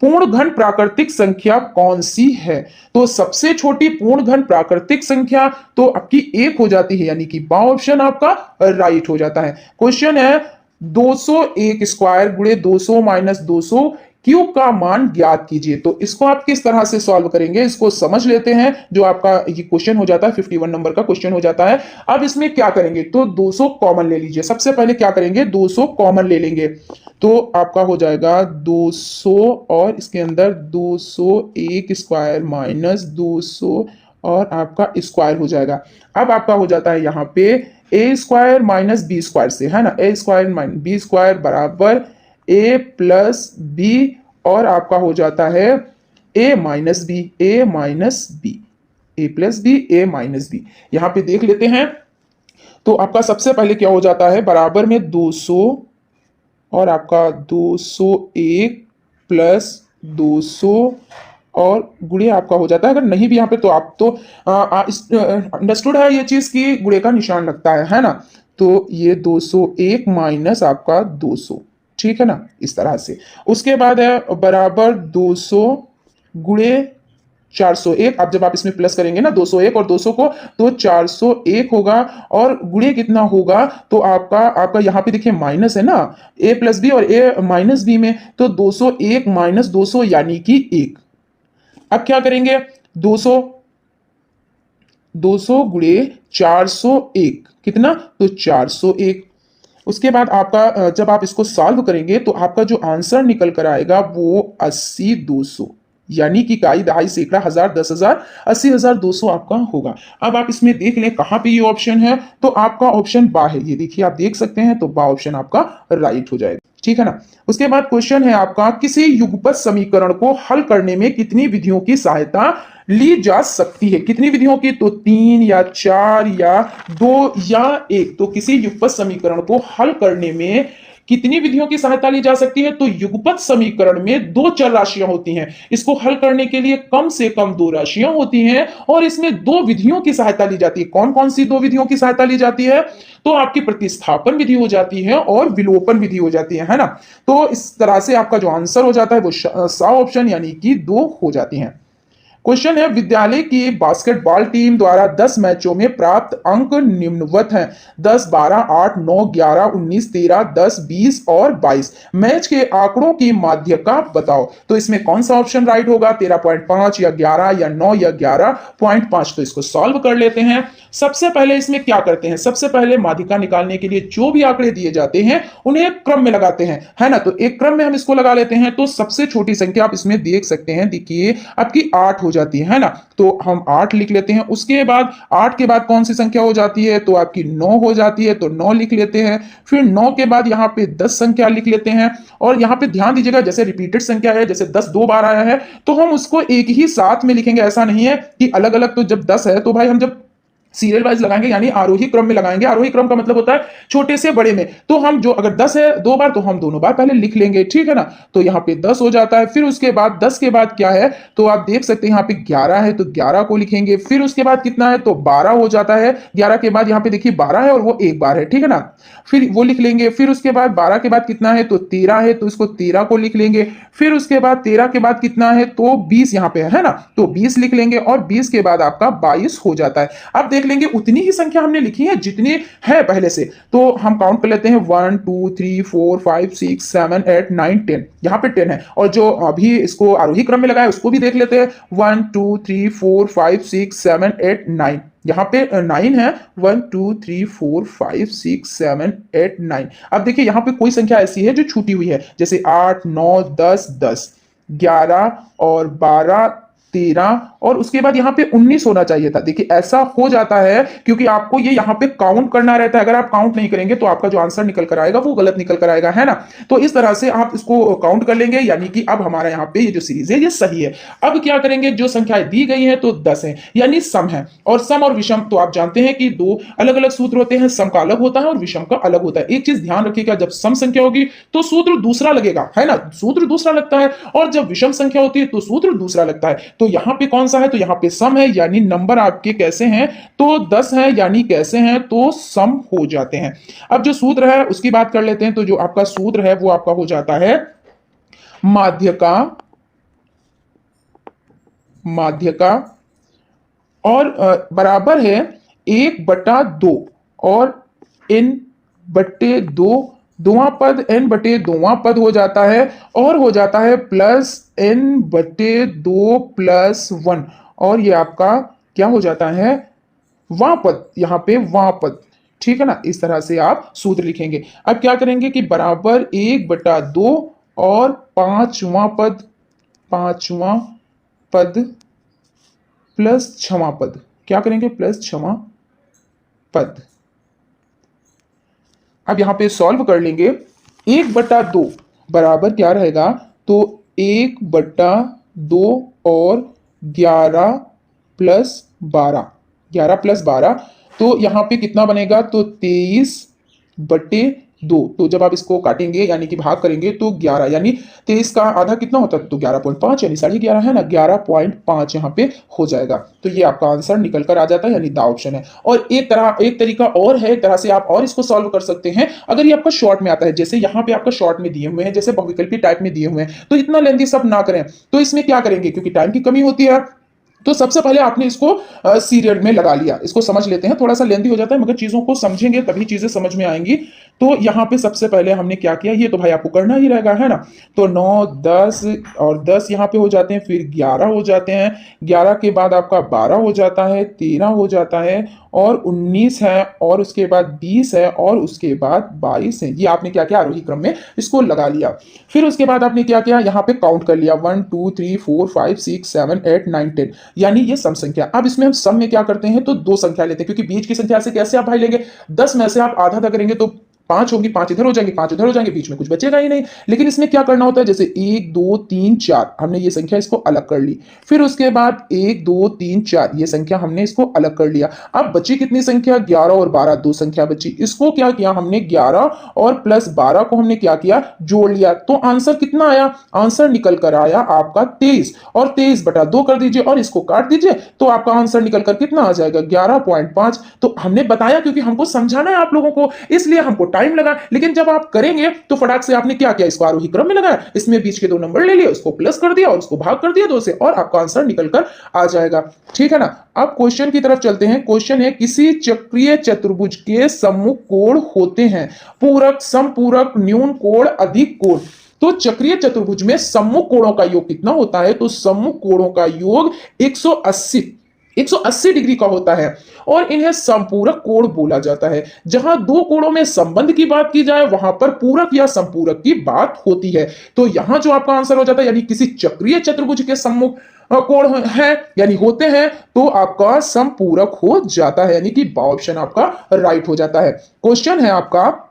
पूर्ण घन प्राकृतिक संख्या कौन सी है? तो सबसे छोटी पूर्ण घन प्राकृतिक संख्या तो आपकी एक हो जाती है, यानी कि बा ऑप्शन आपका राइट हो जाता है। क्वेश्चन है 201 स्क्वायर गुणे 200 माइनस 200 क्यूब का मान ज्ञात कीजिए। तो इसको आप किस तरह से सॉल्व करेंगे, इसको समझ लेते हैं। जो आपका ये क्वेश्चन हो जाता है 51 नंबर का क्वेश्चन हो जाता है। अब इसमें क्या करेंगे, तो 200 कॉमन ले लीजिए। सबसे पहले क्या करेंगे, 200 कॉमन ले लेंगे, तो आपका हो जाएगा 200 और इसके अंदर 201 स्क्वायर माइनस 200 और आपका स्क्वायर हो जाएगा। अब आपका हो जाता है यहाँ पे ए स्क्वायर माइनस बी स्क्वायर से, है ना, ए स्क्वायर माइनस बी स्क्वायर बराबर ए प्लस बी, और आपका हो जाता है ए माइनस बी, ए माइनस बी, ए प्लस बी, ए माइनस बी। यहां पे देख लेते हैं। तो आपका सबसे पहले क्या हो जाता है, बराबर में 200 और आपका 201 प्लस 200 और गुणे आपका हो जाता है। अगर नहीं भी यहाँ पे तो आप तो अंडरस्टूड है ये चीज की गुणे का निशान लगता है ना। तो ये 201 माइनस आपका 200, ठीक है ना, इस तरह से। उसके बाद है बराबर 200 गुणे 401। अब जब आप इसमें प्लस करेंगे ना 201 और 200 को, तो 401 होगा, और गुणे कितना होगा, तो आपका यहाँ पे देखिए माइनस है ना, ए प्लस बी और ए माइनस बी में, तो 201 माइनस 200 यानी कि 1। अब क्या करेंगे, 200 गुणे 401 कितना, तो 401। उसके बाद आपका जब आप इसको सॉल्व करेंगे तो आपका जो आंसर निकल कर आएगा वो 80,200, यानी कि काई दहाई सैकड़ा हजार 10,000 80,200 आपका होगा। अब आप इसमें देख लें कहां पे ये ऑप्शन है, तो आपका ऑप्शन बा है। ये देखिए आप देख सकते हैं, तो बा ऑप्शन आपका राइट हो जाएगा, ठीक है ना। उसके बाद क्वेश्चन है आपका, किसी युगपत समीकरण को हल करने में कितनी विधियों की सहायता ली जा सकती है? कितनी विधियों की, तो 3 या 4 या 2 या 1। तो किसी युगपत समीकरण को हल करने में कितनी विधियों की सहायता ली जा सकती है? तो युगपत समीकरण में 2 चर राशियां होती हैं। इसको हल करने के लिए कम से कम 2 राशियां होती हैं, और इसमें 2 विधियों की सहायता ली जाती है। कौन कौन सी 2 विधियों की सहायता ली जाती है? तो आपकी प्रतिस्थापन विधि हो जाती है और विलोपन विधि हो जाती है ना। तो इस तरह से आपका जो आंसर हो जाता है वो सा ऑप्शन यानी कि 2 हो जाती है। क्वेश्चन है, विद्यालय की बास्केटबॉल टीम द्वारा 10 मैचों में प्राप्त अंक निम्नवत हैं: 10, 12, 8, 9, 11, 19, 13, 10, 20 और 22। मैच के आंकड़ों की माध्यका बताओ। तो इसमें कौन सा ऑप्शन राइट होगा, 13.5 या 11 या 9 या 11.5। तो इसको सॉल्व कर लेते हैं। सबसे पहले इसमें क्या करते हैं, सबसे पहले माध्यका निकालने के लिए जो भी आंकड़े दिए जाते हैं उन्हें क्रम में लगाते हैं, है ना। तो एक क्रम में हम इसको लगा लेते हैं। तो सबसे छोटी संख्या आप इसमें देख सकते हैं, देखिए आपकी 8 हो जाती है ना। तो हम 8 लिख लेते हैं। उसके बाद 8 के बाद कौन सी संख्या हो जाती है, तो आपकी 9 हो जाती है, तो 9 लिख लेते हैं। फिर 9 के बाद यहाँ पे 10 संख्या लिख लेते हैं। और यहाँ पे ध्यान दीजिएगा, जैसे रिपीटेड संख्या है, जैसे 10 2 बार आया है, तो हम उसको एक ही साथ में लिखेंगे। ऐसा नहीं है कि अलग अलग। तो जब 10 है तो भाई हम जब सीरियल वाइज लगाएंगे, यानी आरोही क्रम में लगाएंगे। आरोही क्रम का मतलब होता है छोटे से बड़े में। तो हम जो अगर 10 है 2 बार, तो हम दोनों बार पहले लिख लेंगे, ठीक है ना। तो यहाँ पे 10 हो जाता है। फिर उसके बाद 10 के बाद क्या है, तो आप देख सकते हैं यहाँ पे 11 है, तो 11 को लिखेंगे। फिर उसके बाद कितना है, तो 12 हो जाता है। 11 के बाद यहाँ पे देखिए 12 है और वो एक बार है, ठीक है ना, फिर वो लिख लेंगे। फिर उसके बाद 12 के बाद कितना है, तो 13 है, तो इसको 13 को लिख लेंगे। फिर उसके बाद 13 के बाद कितना है, तो 20 यहाँ पे है ना, तो 20 लिख लेंगे। और 20 के बाद आपका 22 हो जाता है। अब देख लेंगे उतनी ही संख्या हमने लिखी है जितनी है पहले से। तो हम काउंट कर लेते हैं 1 2 3 4 5 6 7 8 9 10। यहाँ पे 10 है। और जो अभी इसको आरोही क्रम में लगाया उसको भी देख लेते हैं, 1 2 3 4 5 6 7 8 9। यहाँ पे 9 है, 1 2 3 4 5 6 7 8 9। अब देखिए यहाँ पे कोई संख्या ऐसी है जो छूटी हुई है, जैसे 8 9 10 10 11 और 12 13 और उसके बाद यहाँ पे 19 होना चाहिए था। देखिए ऐसा हो जाता है क्योंकि आपको ये यहाँ पे काउंट करना रहता है। अगर आप काउंट नहीं करेंगे तो आपका जो आंसर निकल कर आएगा वो गलत निकल कर आएगा, है ना। तो इस तरह से आप इसको काउंट कर लेंगे, यानी कि अब हमारा यहाँ पे ये जो सीरीज है ये सही है। अब क्या करेंगे, जो संख्याएं दी गई है तो 10 है यानी सम है, और सम और विषम तो आप जानते हैं कि दो अलग अलग सूत्र होते हैं, सम का अलग होता है और विषम का अलग होता है। एक चीज ध्यान रखिएगा, जब सम संख्या होगी तो सूत्र दूसरा लगेगा, है ना, सूत्र दूसरा लगता है, और जब विषम संख्या होती है तो सूत्र दूसरा लगता है। तो यहां पे कौन सा है, तो यहां पे सम है, यानी नंबर आपके कैसे हैं, तो 10 है, यानी कैसे हैं, तो सम हो जाते हैं। अब जो सूत्र है उसकी बात कर लेते हैं। तो जो आपका सूत्र है वो आपका हो जाता है माध्य का और बराबर है 1/2 और n/2, दोवां पद n/2वां पद हो जाता है, और हो जाता है प्लस n/2 प्लस 1, और ये आपका क्या हो जाता है, वां पद, यहां पे वां पद, ठीक है ना। इस तरह से आप सूत्र लिखेंगे। अब क्या करेंगे कि बराबर 1/2 और पांचवां पद प्लस 6वां पद, क्या करेंगे, प्लस 6वां पद। अब यहां पे सॉल्व कर लेंगे। 1/2 बराबर क्या रहेगा, तो 1/2 और 11 प्लस 12, 11 प्लस 12, तो यहां पे कितना बनेगा, तो 23/2। तो जब आप इसको काटेंगे यानी कि भाग करेंगे तो 11, यानी 23 का आधा कितना होता है, तो 11.5, यानी 11.5 है ना, 11.5 यहाँ पे हो जाएगा। तो ये आपका आंसर निकल कर आ जाता है, यानी द ऑप्शन है। और एक तरीका और है, एक तरह से आप और इसको सॉल्व कर सकते हैं। अगर ये आपका शॉर्ट में आता है, जैसे यहाँ पे आपका शॉर्ट में दिए हुए हैं, जैसे बहुविकल्पी टाइप में दिए हुए हैं, तो इतना लेंथी सब ना करें। तो इसमें क्या करेंगे, क्योंकि टाइम की कमी होती है, तो सबसे पहले आपने इसको सीरियल में लगा लिया। इसको समझ लेते हैं, थोड़ा सा लेंथी हो जाता है, मगर चीजों को समझेंगे तभी चीजें समझ में आएंगी। तो यहाँ पे सबसे पहले हमने क्या किया, ये तो भाई आपको करना ही रहेगा, है ना। तो 9, 10 और 10 यहाँ पे हो जाते हैं, फिर 11 हो जाते हैं, 11 के बाद आपका 12 हो जाता है, 13 हो जाता है, और 19 है, और उसके बाद 20 है, और उसके बाद 22 है। ये आपने क्या किया, आरोही क्रम में इसको लगा लिया। फिर उसके बाद आपने क्या किया, यहाँ पे काउंट कर लिया, 1 2 3 4 5 6 7 8 9 10, यानी ये सम संख्या। अब इसमें हम सम में क्या करते हैं, तो दो संख्या लेते हैं, क्योंकि बीच की संख्या से कैसे आप भाई लेंगे, 10 में से आप आधा आधा करेंगे तो 5 होंगी, 5 इधर हो जाएंगे, 5 इधर हो जाएंगे, बीच में कुछ बचेगा ही नहीं। लेकिन इसमें क्या करना होता है, जैसे 1 2 3 4 हमने ये संख्या इसको अलग कर ली, फिर उसके बाद 1 2 3 4 ये संख्या हमने इसको अलग कर लिया। अब बची कितनी संख्या, 11 और 12, दो संख्या बची। इसको क्या किया हमने, 11 और प्लस 12 को हमने क्या किया, जोड़ लिया। तो आंसर कितना आया, आंसर निकल कर आया आपका 23, और 23/2 कर दीजिए और इसको काट दीजिए, तो आपका आंसर निकल कर कितना आ जाएगा, 11.5। तो हमने बताया क्योंकि हमको समझाना है आप लोगों को, इसलिए हमको टाइम लगा। लेकिन जब आप करेंगे तो फटाक से आपने क्या किया, इसको आरोही क्रम में लगाया, इसमें बीच के दो नंबर ले लिए, उसको प्लस कर दिया और उसको भाग कर दिया 2 से, और आपका आंसर निकल कर आ जाएगा, ठीक है ना। अब क्वेश्चन की तरफ चलते हैं। क्वेश्चन है, किसी चक्रीय चतुर्भुज के सम्मुख कोण होते हैं पूरक, समपूरक, न्यून कोण, अधिक कोण। तो चक्रीय चतुर्भुज में सम्मुख कोणों का योग कितना होता है, तो सम्मुख कोणों का योग 180 डिग्री का होता है, और इन्हें संपूरक कोण बोला जाता है। जहां दो कोणों में संबंध की बात की जाए वहां पर पूरक या संपूरक की बात होती है। तो यहां जो आपका आंसर हो जाता है, यानी किसी चक्रीय चतुर्भुज के सम्मुख कोण है यानी होते हैं, तो आपका संपूरक हो जाता है, यानी कि ऑप्शन आपका राइट हो जाता है। क्वेश्चन है आपका,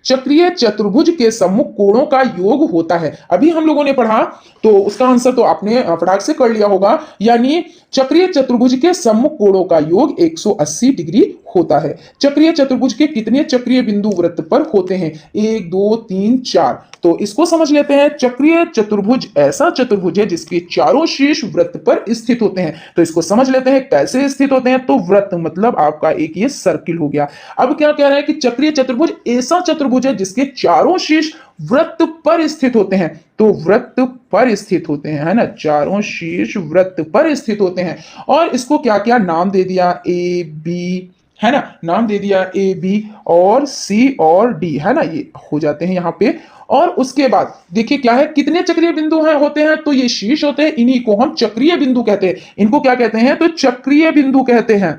चक्रीय चतुर्भुज के सम्मुख कोणों का योग होता है। अभी हम लोगों ने पढ़ा तो उसका आंसर तो आपने फटाक से कर लिया होगा, यानी चक्रीय चतुर्भुज के सम्मुख कोणों का योग 180 डिग्री होता है। चक्रीय चतुर्भुज के कितने चक्रीय बिंदु वृत्त पर होते हैं, 1 2 3 4। तो इसको समझ लेते हैं। चक्रीय चतुर्भुज ऐसा चतुर्भुज है जिसके चारों शीर्ष वृत्त पर स्थित होते हैं। तो इसको समझ लेते हैं कैसे स्थित होते हैं। तो वृत्त मतलब आपका एक ये सर्किल हो गया। अब क्या कह रहा है कि चक्रीय चतुर्भुज ऐसा चतुर्भुज है जिसके चारों शीर्ष वृत्त पर स्थित होते हैं। तो वृत्त पर स्थित होते हैं, है ना, चारों शीर्ष वृत्त पर स्थित होते हैं। और इसको क्या क्या नाम दे दिया, ए बी, है ना, नाम दे दिया ए बी और सी और डी, है ना, ये हो जाते हैं यहाँ पे। और उसके बाद देखिए क्या है, कितने चक्रीय बिंदु हैं होते हैं, तो ये शीर्ष होते हैं, इन्हीं को हम चक्रीय बिंदु कहते हैं। इनको क्या कहते हैं, तो चक्रीय बिंदु कहते हैं।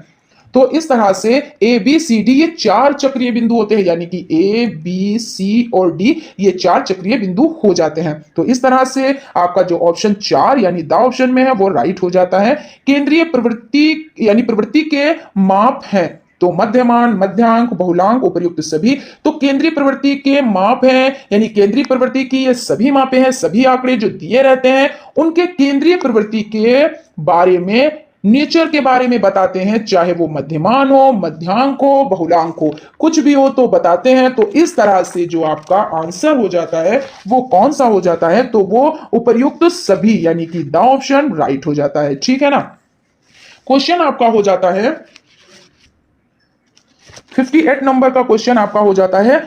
तो इस तरह से ए बी सी डी ये चार चक्रीय बिंदु होते हैं, यानी कि ए बी सी और डी ये चार चक्रीय बिंदु हो जाते हैं। तो इस तरह से आपका जो ऑप्शन 4 यानी द ऑप्शन में है वो राइट हो जाता है। केंद्रीय प्रवृत्ति यानी प्रवृत्ति के माप हैं, तो मध्यमान, मध्यांक, बहुलांक, उपर्युक्त सभी। तो केंद्रीय प्रवृत्ति के माप हैं, यानी केंद्रीय प्रवृत्ति की ये सभी मापे हैं, सभी आंकड़े जो दिए रहते हैं उनके केंद्रीय प्रवृत्ति के बारे में, नेचर के बारे में बताते हैं, चाहे वो मध्यमान हो, मध्यांक हो, बहुलांक हो, कुछ भी हो तो बताते हैं। तो इस तरह से जो आपका आंसर हो जाता है वो कौन सा हो जाता है, तो वो उपर्युक्त सभी यानी कि द ऑप्शन राइट हो जाता है। ठीक है ना। क्वेश्चन आपका हो जाता है 58 नंबर का क्वेश्चन आपका हो जाता है,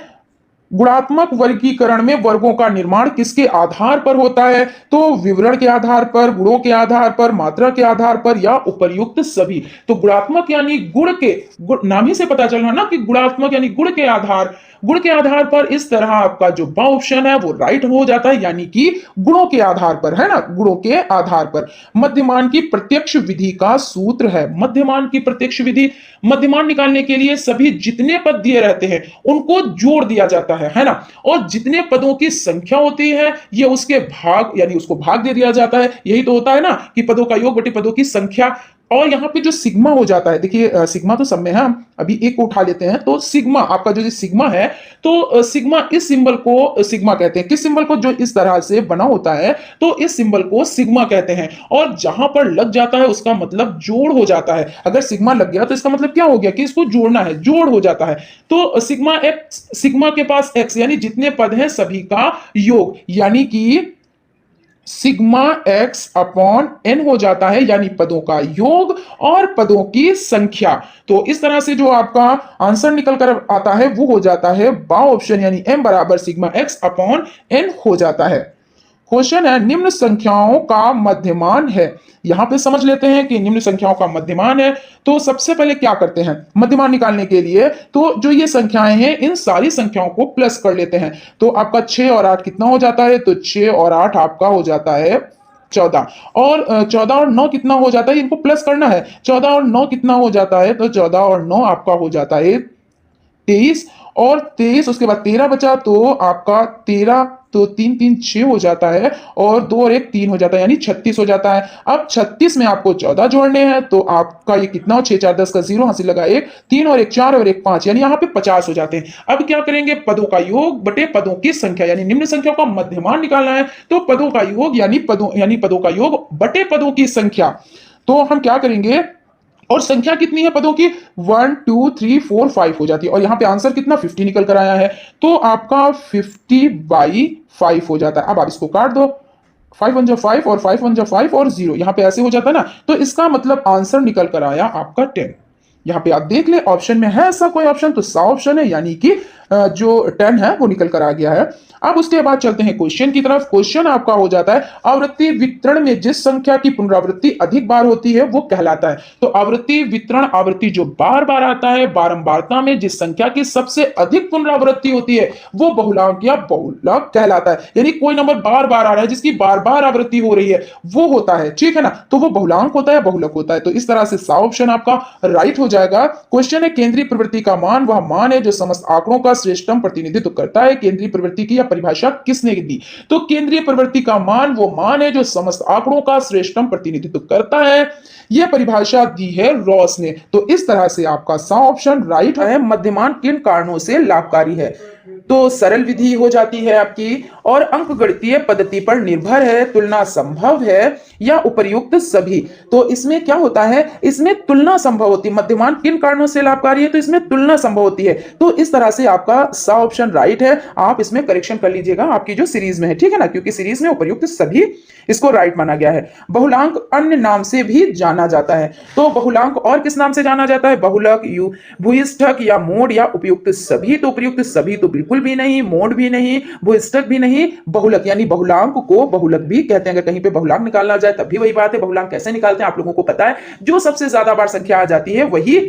गुणात्मक वर्गीकरण में वर्गों का निर्माण किसके आधार पर होता है, तो विवरण के आधार पर, गुणों के आधार पर, मात्रा के आधार पर या उपर्युक्त सभी। तो गुणात्मक यानी गुण के, नाम ही से पता चल रहा ना कि गुणात्मक यानी गुण के आधार पर इस तरह आपका जो बा ऑप्शन है वो राइट हो जाता है, यानी कि गुणों के आधार पर, है ना, गुणों के आधार पर। मध्यमान की प्रत्यक्ष विधि का सूत्र है, मध्यमान की प्रत्यक्ष विधि, मध्यमान निकालने के लिए सभी जितने पद दिए रहते हैं उनको जोड़ दिया जाता है ना, और जितने पदों की संख्या होती है ये उसके भाग यानी उसको भाग दे दिया जाता है। यही तो होता है ना कि पदों का योग बटे पदों की संख्या। और यहाँ पे जो सिग्मा हो जाता है, देखिए सिग्मा तो सब में है, हम अभी एक को उठा लेते हैं। तो सिग्मा आपका जो सिग्मा है, तो सिग्मा, इस सिंबल को सिग्मा कहते हैं। किस सिंबल को, जो इस तरह से बना होता है तो इस सिंबल को सिग्मा कहते हैं। और जहां पर लग जाता है उसका मतलब जोड़ हो जाता है। अगर सिग्मा लग गया तो इसका मतलब क्या हो गया कि इसको जोड़ना है, जोड़ हो जाता है। तो सिग्मा एक्स, सिग्मा के पास एक्स यानी जितने पद हैं सभी का योग, यानी कि सिग्मा एक्स अपॉन एन हो जाता है, यानी पदों का योग और पदों की संख्या। तो इस तरह से जो आपका आंसर निकल कर आता है वो हो जाता है बा ऑप्शन, यानी एम बराबर सिग्मा एक्स अपॉन एन हो जाता है। क्वेश्चन है, निम्न संख्याओं का मध्यमान है। यहां पे समझ लेते हैं कि निम्न संख्याओं का मध्यमान है। तो सबसे पहले क्या करते हैं मध्यमान निकालने के लिए, तो जो ये संख्याएं हैं इन सारी संख्याओं को प्लस कर लेते हैं। तो आपका 6 और 8 कितना हो जाता है, तो 6 और 8 आपका हो जाता है 14। और 14 और 9 कितना हो जाता है, इनको प्लस करना है। 14 और 9 कितना हो जाता है, तो 14 और 9 आपका हो जाता है 23, और 23 उसके बाद 13 बचा, तो आपका 13, तो 3 3 6 हो जाता है, और 2 और 1 3 हो जाता है, यानी 36 हो जाता है। अब 36 में आपको 14 जोड़ने हैं, तो आपका ये कितना हो, 6 4 10 का 0 हासिल लगा 1, 3 और 1 4 और 1 5, यानी यहाँ पे 50 हो जाते हैं। अब क्या करेंगे, पदों का योग बटे पदों की संख्या, यानी निम्न संख्या का मध्यमान निकालना है। तो पदों का योग यानी पदों का योग बटे पदों की संख्या। तो हम क्या करेंगे, और संख्या कितनी है पदों की, 1 2 3 4 5 हो जाती है। और यहां पे आंसर कितना 50 निकल कर आया है, तो आपका 50/5 हो जाता है। अब आप इसको काट दो, 5 1 5 और 5 1 5 और 0, यहां पे ऐसे हो जाता है ना। तो इसका मतलब आंसर निकल कर आया आपका 10। यहां पे आप देख ले ऑप्शन में है ऐसा कोई ऑप्शन, तो सा ऑप्शन है, यानी कि जो 10 है वो निकल कर आ गया है। अब उसके बाद चलते हैं क्वेश्चन की तरफ। क्वेश्चन आपका हो जाता है, आवृत्ति वितरण में जिस संख्या की पुनरावृत्ति अधिक बार होती है वो कहलाता है। तो आवृत्ति वितरण, आवृत्ति जो बार बार आता है, बारंबारता में जिस संख्या की सबसे अधिक पुनरावृत्ति होती है वो बहुलांक या बहुलक कहलाता है। यानी कोई नंबर बार बार आ रहा है जिसकी बार बार आवृत्ति हो रही है वो होता है, ठीक है ना, तो वो बहुलांक होता है, बहुलक होता है। तो इस तरह से सा ऑप्शन आपका राइट हो जाएगा। क्वेश्चन है, केंद्रीय प्रवृत्ति का मान वह मान है जो समस्त आंकड़ों का श्रेष्ठतम प्रतिनिधित्व करता है। केंद्रीय प्रवृत्ति की परिभाषा किसने दी, तो केंद्रीय प्रवृत्ति का मान वो मान है जो समस्त आंकड़ों का श्रेष्ठतम प्रतिनिधित्व करता है। यह परिभाषा दी है रॉस ने। तो इस तरह से आपका सा ऑप्शन राइट है। मध्यमान किन कारणों से लाभकारी है, तो सरल विधि हो जाती है आपकी, और अंकगणितीय पद्धति पर निर्भर है, तुलना संभव है, या उपर्युक्त सभी। तो इसमें क्या होता है, इसमें तुलना संभव होती है। मध्यमान किन कारणों से लाभकारी है, तो इसमें तुलना संभव होती है। तो इस तरह से आपका सा ऑप्शन राइट है। आप इसमें करेक्शन कर लीजिएगा आपकी जो सीरीज में है, ठीक है ना, क्योंकि सीरीज में उपर्युक्त सभी इसको राइट माना गया है। बहुलांक अन्य नाम से भी जाना जाता है। तो बहुलांक और किस नाम से जाना जाता है, बहुलक, भूयिष्ठक या मोड या उपयुक्त सभी। तो उपयुक्त सभी तो बिल्कुल भी नहीं, मोड भी नहीं, भूयिष्ठक भी नहीं, बहुलक यानी बहुलांक को बहुलक भी कहते हैं। अगर कहीं पे बहुलांक निकालना जाए तब भी वही बात है। बहुलांक कैसे निकालते हैं आप लोगों को पता है, जो सबसे ज्यादा बार संख्या आ जाती है वही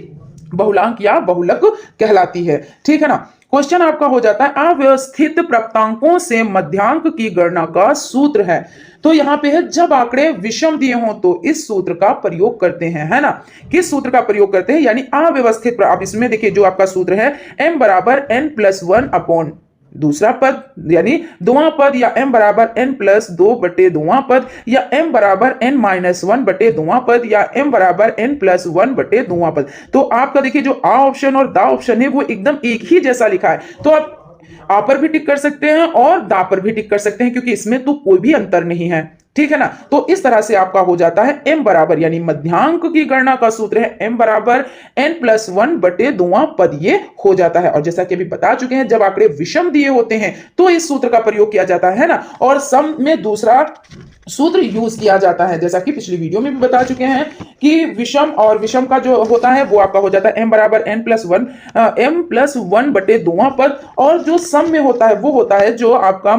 बहुलांक या बहुलक कहलाती है, ठीक है ना। क्वेश्चन आपका हो जाता है अव्यवस्थित प्राप्तांकों से मध्यांक की गणना का सूत्र है। तो यहाँ पे है जब आंकड़े विषम दिए हों तो इस सूत्र का प्रयोग करते हैं, है ना। किस सूत्र का प्रयोग करते हैं, यानी अव्यवस्थित। आप इसमें देखिए जो आपका सूत्र है m बराबर n+1 अपॉन दूसरा पद यानी दोवां पद, या m बराबर n+2 बटे दोवां पद, या m बराबर n-1 बटे दोवां पद, या m बराबर n+1 बटे दोवां पद। तो आपका देखिए जो आ ऑप्शन और दा ऑप्शन है वो एकदम एक ही जैसा लिखा है, तो आप आ पर भी टिक कर सकते हैं और दा पर भी टिक कर सकते हैं, क्योंकि इसमें तो कोई भी अंतर नहीं है, ठीक है ना। तो इस तरह से आपका हो जाता है m बराबर, यानी मध्यांक की गणना का सूत्र है m बराबर n+1 बटे दोवां पद, ये हो जाता है। और जैसा कि अभी बता चुके हैं, जब आंकड़े विषम दिए होते हैं तो इस सूत्र का प्रयोग किया जाता है ना, और सम में दूसरा सूत्र यूज किया जाता है। जैसा कि पिछली वीडियो में भी बता चुके हैं कि विषम और विषम का जो होता है वो आपका हो जाता है m बराबर n+1 बटे दोवां पद, और जो सम में होता है वो होता है जो आपका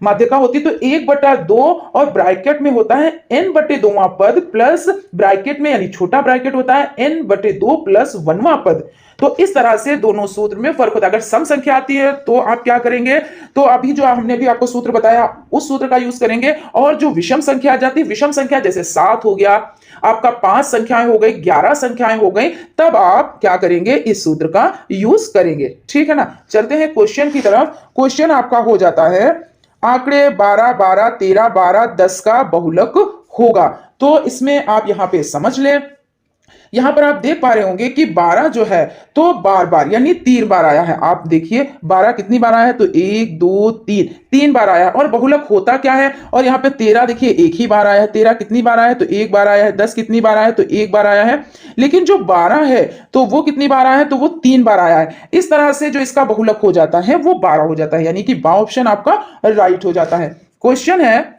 माध्यिका होती है तो 1/2 और ब्रैकेट में होता है n बटे दोवां पद प्लस ब्रैकेट में यानी छोटा ब्रैकेट होता है n बटे 2 प्लस 1वां पद। तो इस तरह से दोनों सूत्र में फर्क होता है। अगर सम संख्या आती है तो आप क्या करेंगे, तो अभी जो हमने भी आपको सूत्र बताया उस सूत्र का यूज करेंगे, और जो विषम संख्या आ जाती है, विषम संख्या जैसे 7 हो गया आपका, 5 संख्याएं हो गई, 11 संख्याएं हो गई, तब आप क्या करेंगे, इस सूत्र का यूज करेंगे, ठीक है ना। चलते हैं क्वेश्चन की तरफ। क्वेश्चन आपका हो जाता है आंकड़े 12, 12, 13, 12, 10 का बहुलक होगा। तो इसमें आप यहां पे समझ लें, यहां पर आप देख पा रहे होंगे कि 12 जो है तो बार बार यानी 3 बार आया है। आप देखिए 12 कितनी बार आया है, तो 1 2 3 बार आया, और बहुलक होता क्या है। और यहाँ पे 13 देखिए एक ही बार आया है, 13 कितनी बार आया है, तो एक बार आया है। 10 कितनी बार आया है, तो एक बार आया है। लेकिन जो 12 है तो वो कितनी बार आया है, तो वो 3 बार आया है। इस तरह से जो इसका बहुलक हो जाता है वो 12 हो जाता है, यानी कि बा ऑप्शन आपका राइट हो जाता है। क्वेश्चन है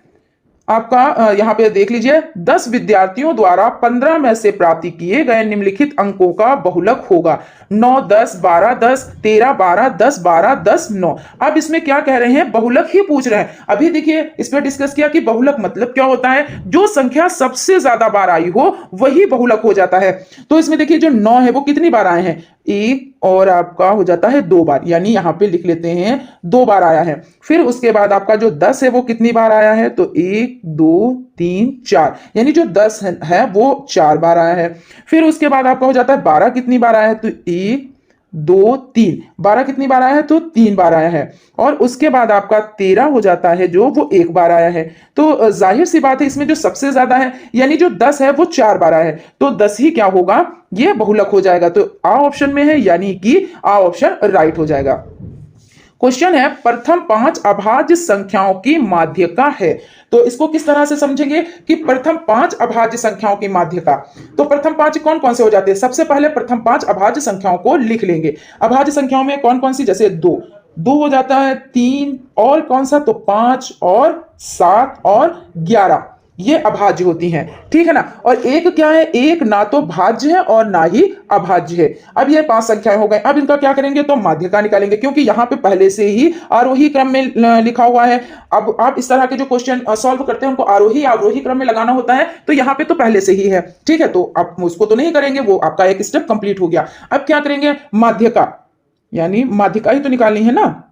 आपका यहां पे देख लीजिए, 10 विद्यार्थियों द्वारा 15 में से प्राप्ति किए गए निम्नलिखित अंकों का बहुलक होगा। 9, 10, 12, 10, 13, 12, 10, 12, 10, 9। अब इसमें क्या कह रहे हैं, बहुलक ही पूछ रहे हैं। अभी देखिए इस पर डिस्कस किया कि बहुलक मतलब क्या होता है, जो संख्या सबसे ज्यादा बार आई हो वही बहुलक हो जाता है। तो इसमें देखिए जो 9 है वो कितनी बार आए हैं, एक, और आपका हो जाता है 2 बार, यानी यहां पे लिख लेते हैं 2 बार आया है। फिर उसके बाद आपका जो 10 है वो कितनी बार आया है, तो 1 2 3 4, यानी जो 10 है वो 4 बार आया है। फिर उसके बाद आपका हो जाता है 12 कितनी बार आया है, तो 1 2 3, 12 कितनी बार आया है, तो 3 बार आया है। और उसके बाद आपका 13 हो जाता है जो वो 1 बार आया है। तो जाहिर सी बात है इसमें जो सबसे ज्यादा है यानी जो 10 है वो 4 बार आया है, तो 10 ही क्या होगा, ये बहुलक हो जाएगा। तो आ ऑप्शन में है, यानी कि आ ऑप्शन राइट हो जाएगा। क्वेश्चन है प्रथम 5 अभाज्य संख्याओं की माध्यिका है। तो इसको किस तरह से समझेंगे कि प्रथम 5 अभाज्य संख्याओं की माध्यिका, तो प्रथम 5 कौन कौन से हो जाते हैं। सबसे पहले प्रथम 5 अभाज्य संख्याओं को लिख लेंगे। अभाज्य संख्याओं में कौन कौन सी, जैसे 2 हो जाता है, 3 और कौन सा, तो 5 और 7 और 11, ये अभाज्य होती हैं, ठीक है ना। और एक क्या है, एक ना तो भाज्य है और ना ही अभाज्य है। अब ये 5 संख्याएं हो गए। अब इनका क्या करेंगे, तो माध्यिका निकालेंगे, क्योंकि यहां पे पहले से ही आरोही क्रम में लिखा हुआ है। अब आप इस तरह के जो क्वेश्चन सॉल्व करते हैं उनको आरोही अवरोही क्रम में लगाना होता है, तो यहाँ पे तो पहले से ही है, ठीक है। तो आप उसको तो नहीं करेंगे, वो आपका एक स्टेप कंप्लीट हो गया। अब क्या करेंगे, माध्यिका, यानी माध्यिका ही तो निकालनी है ना।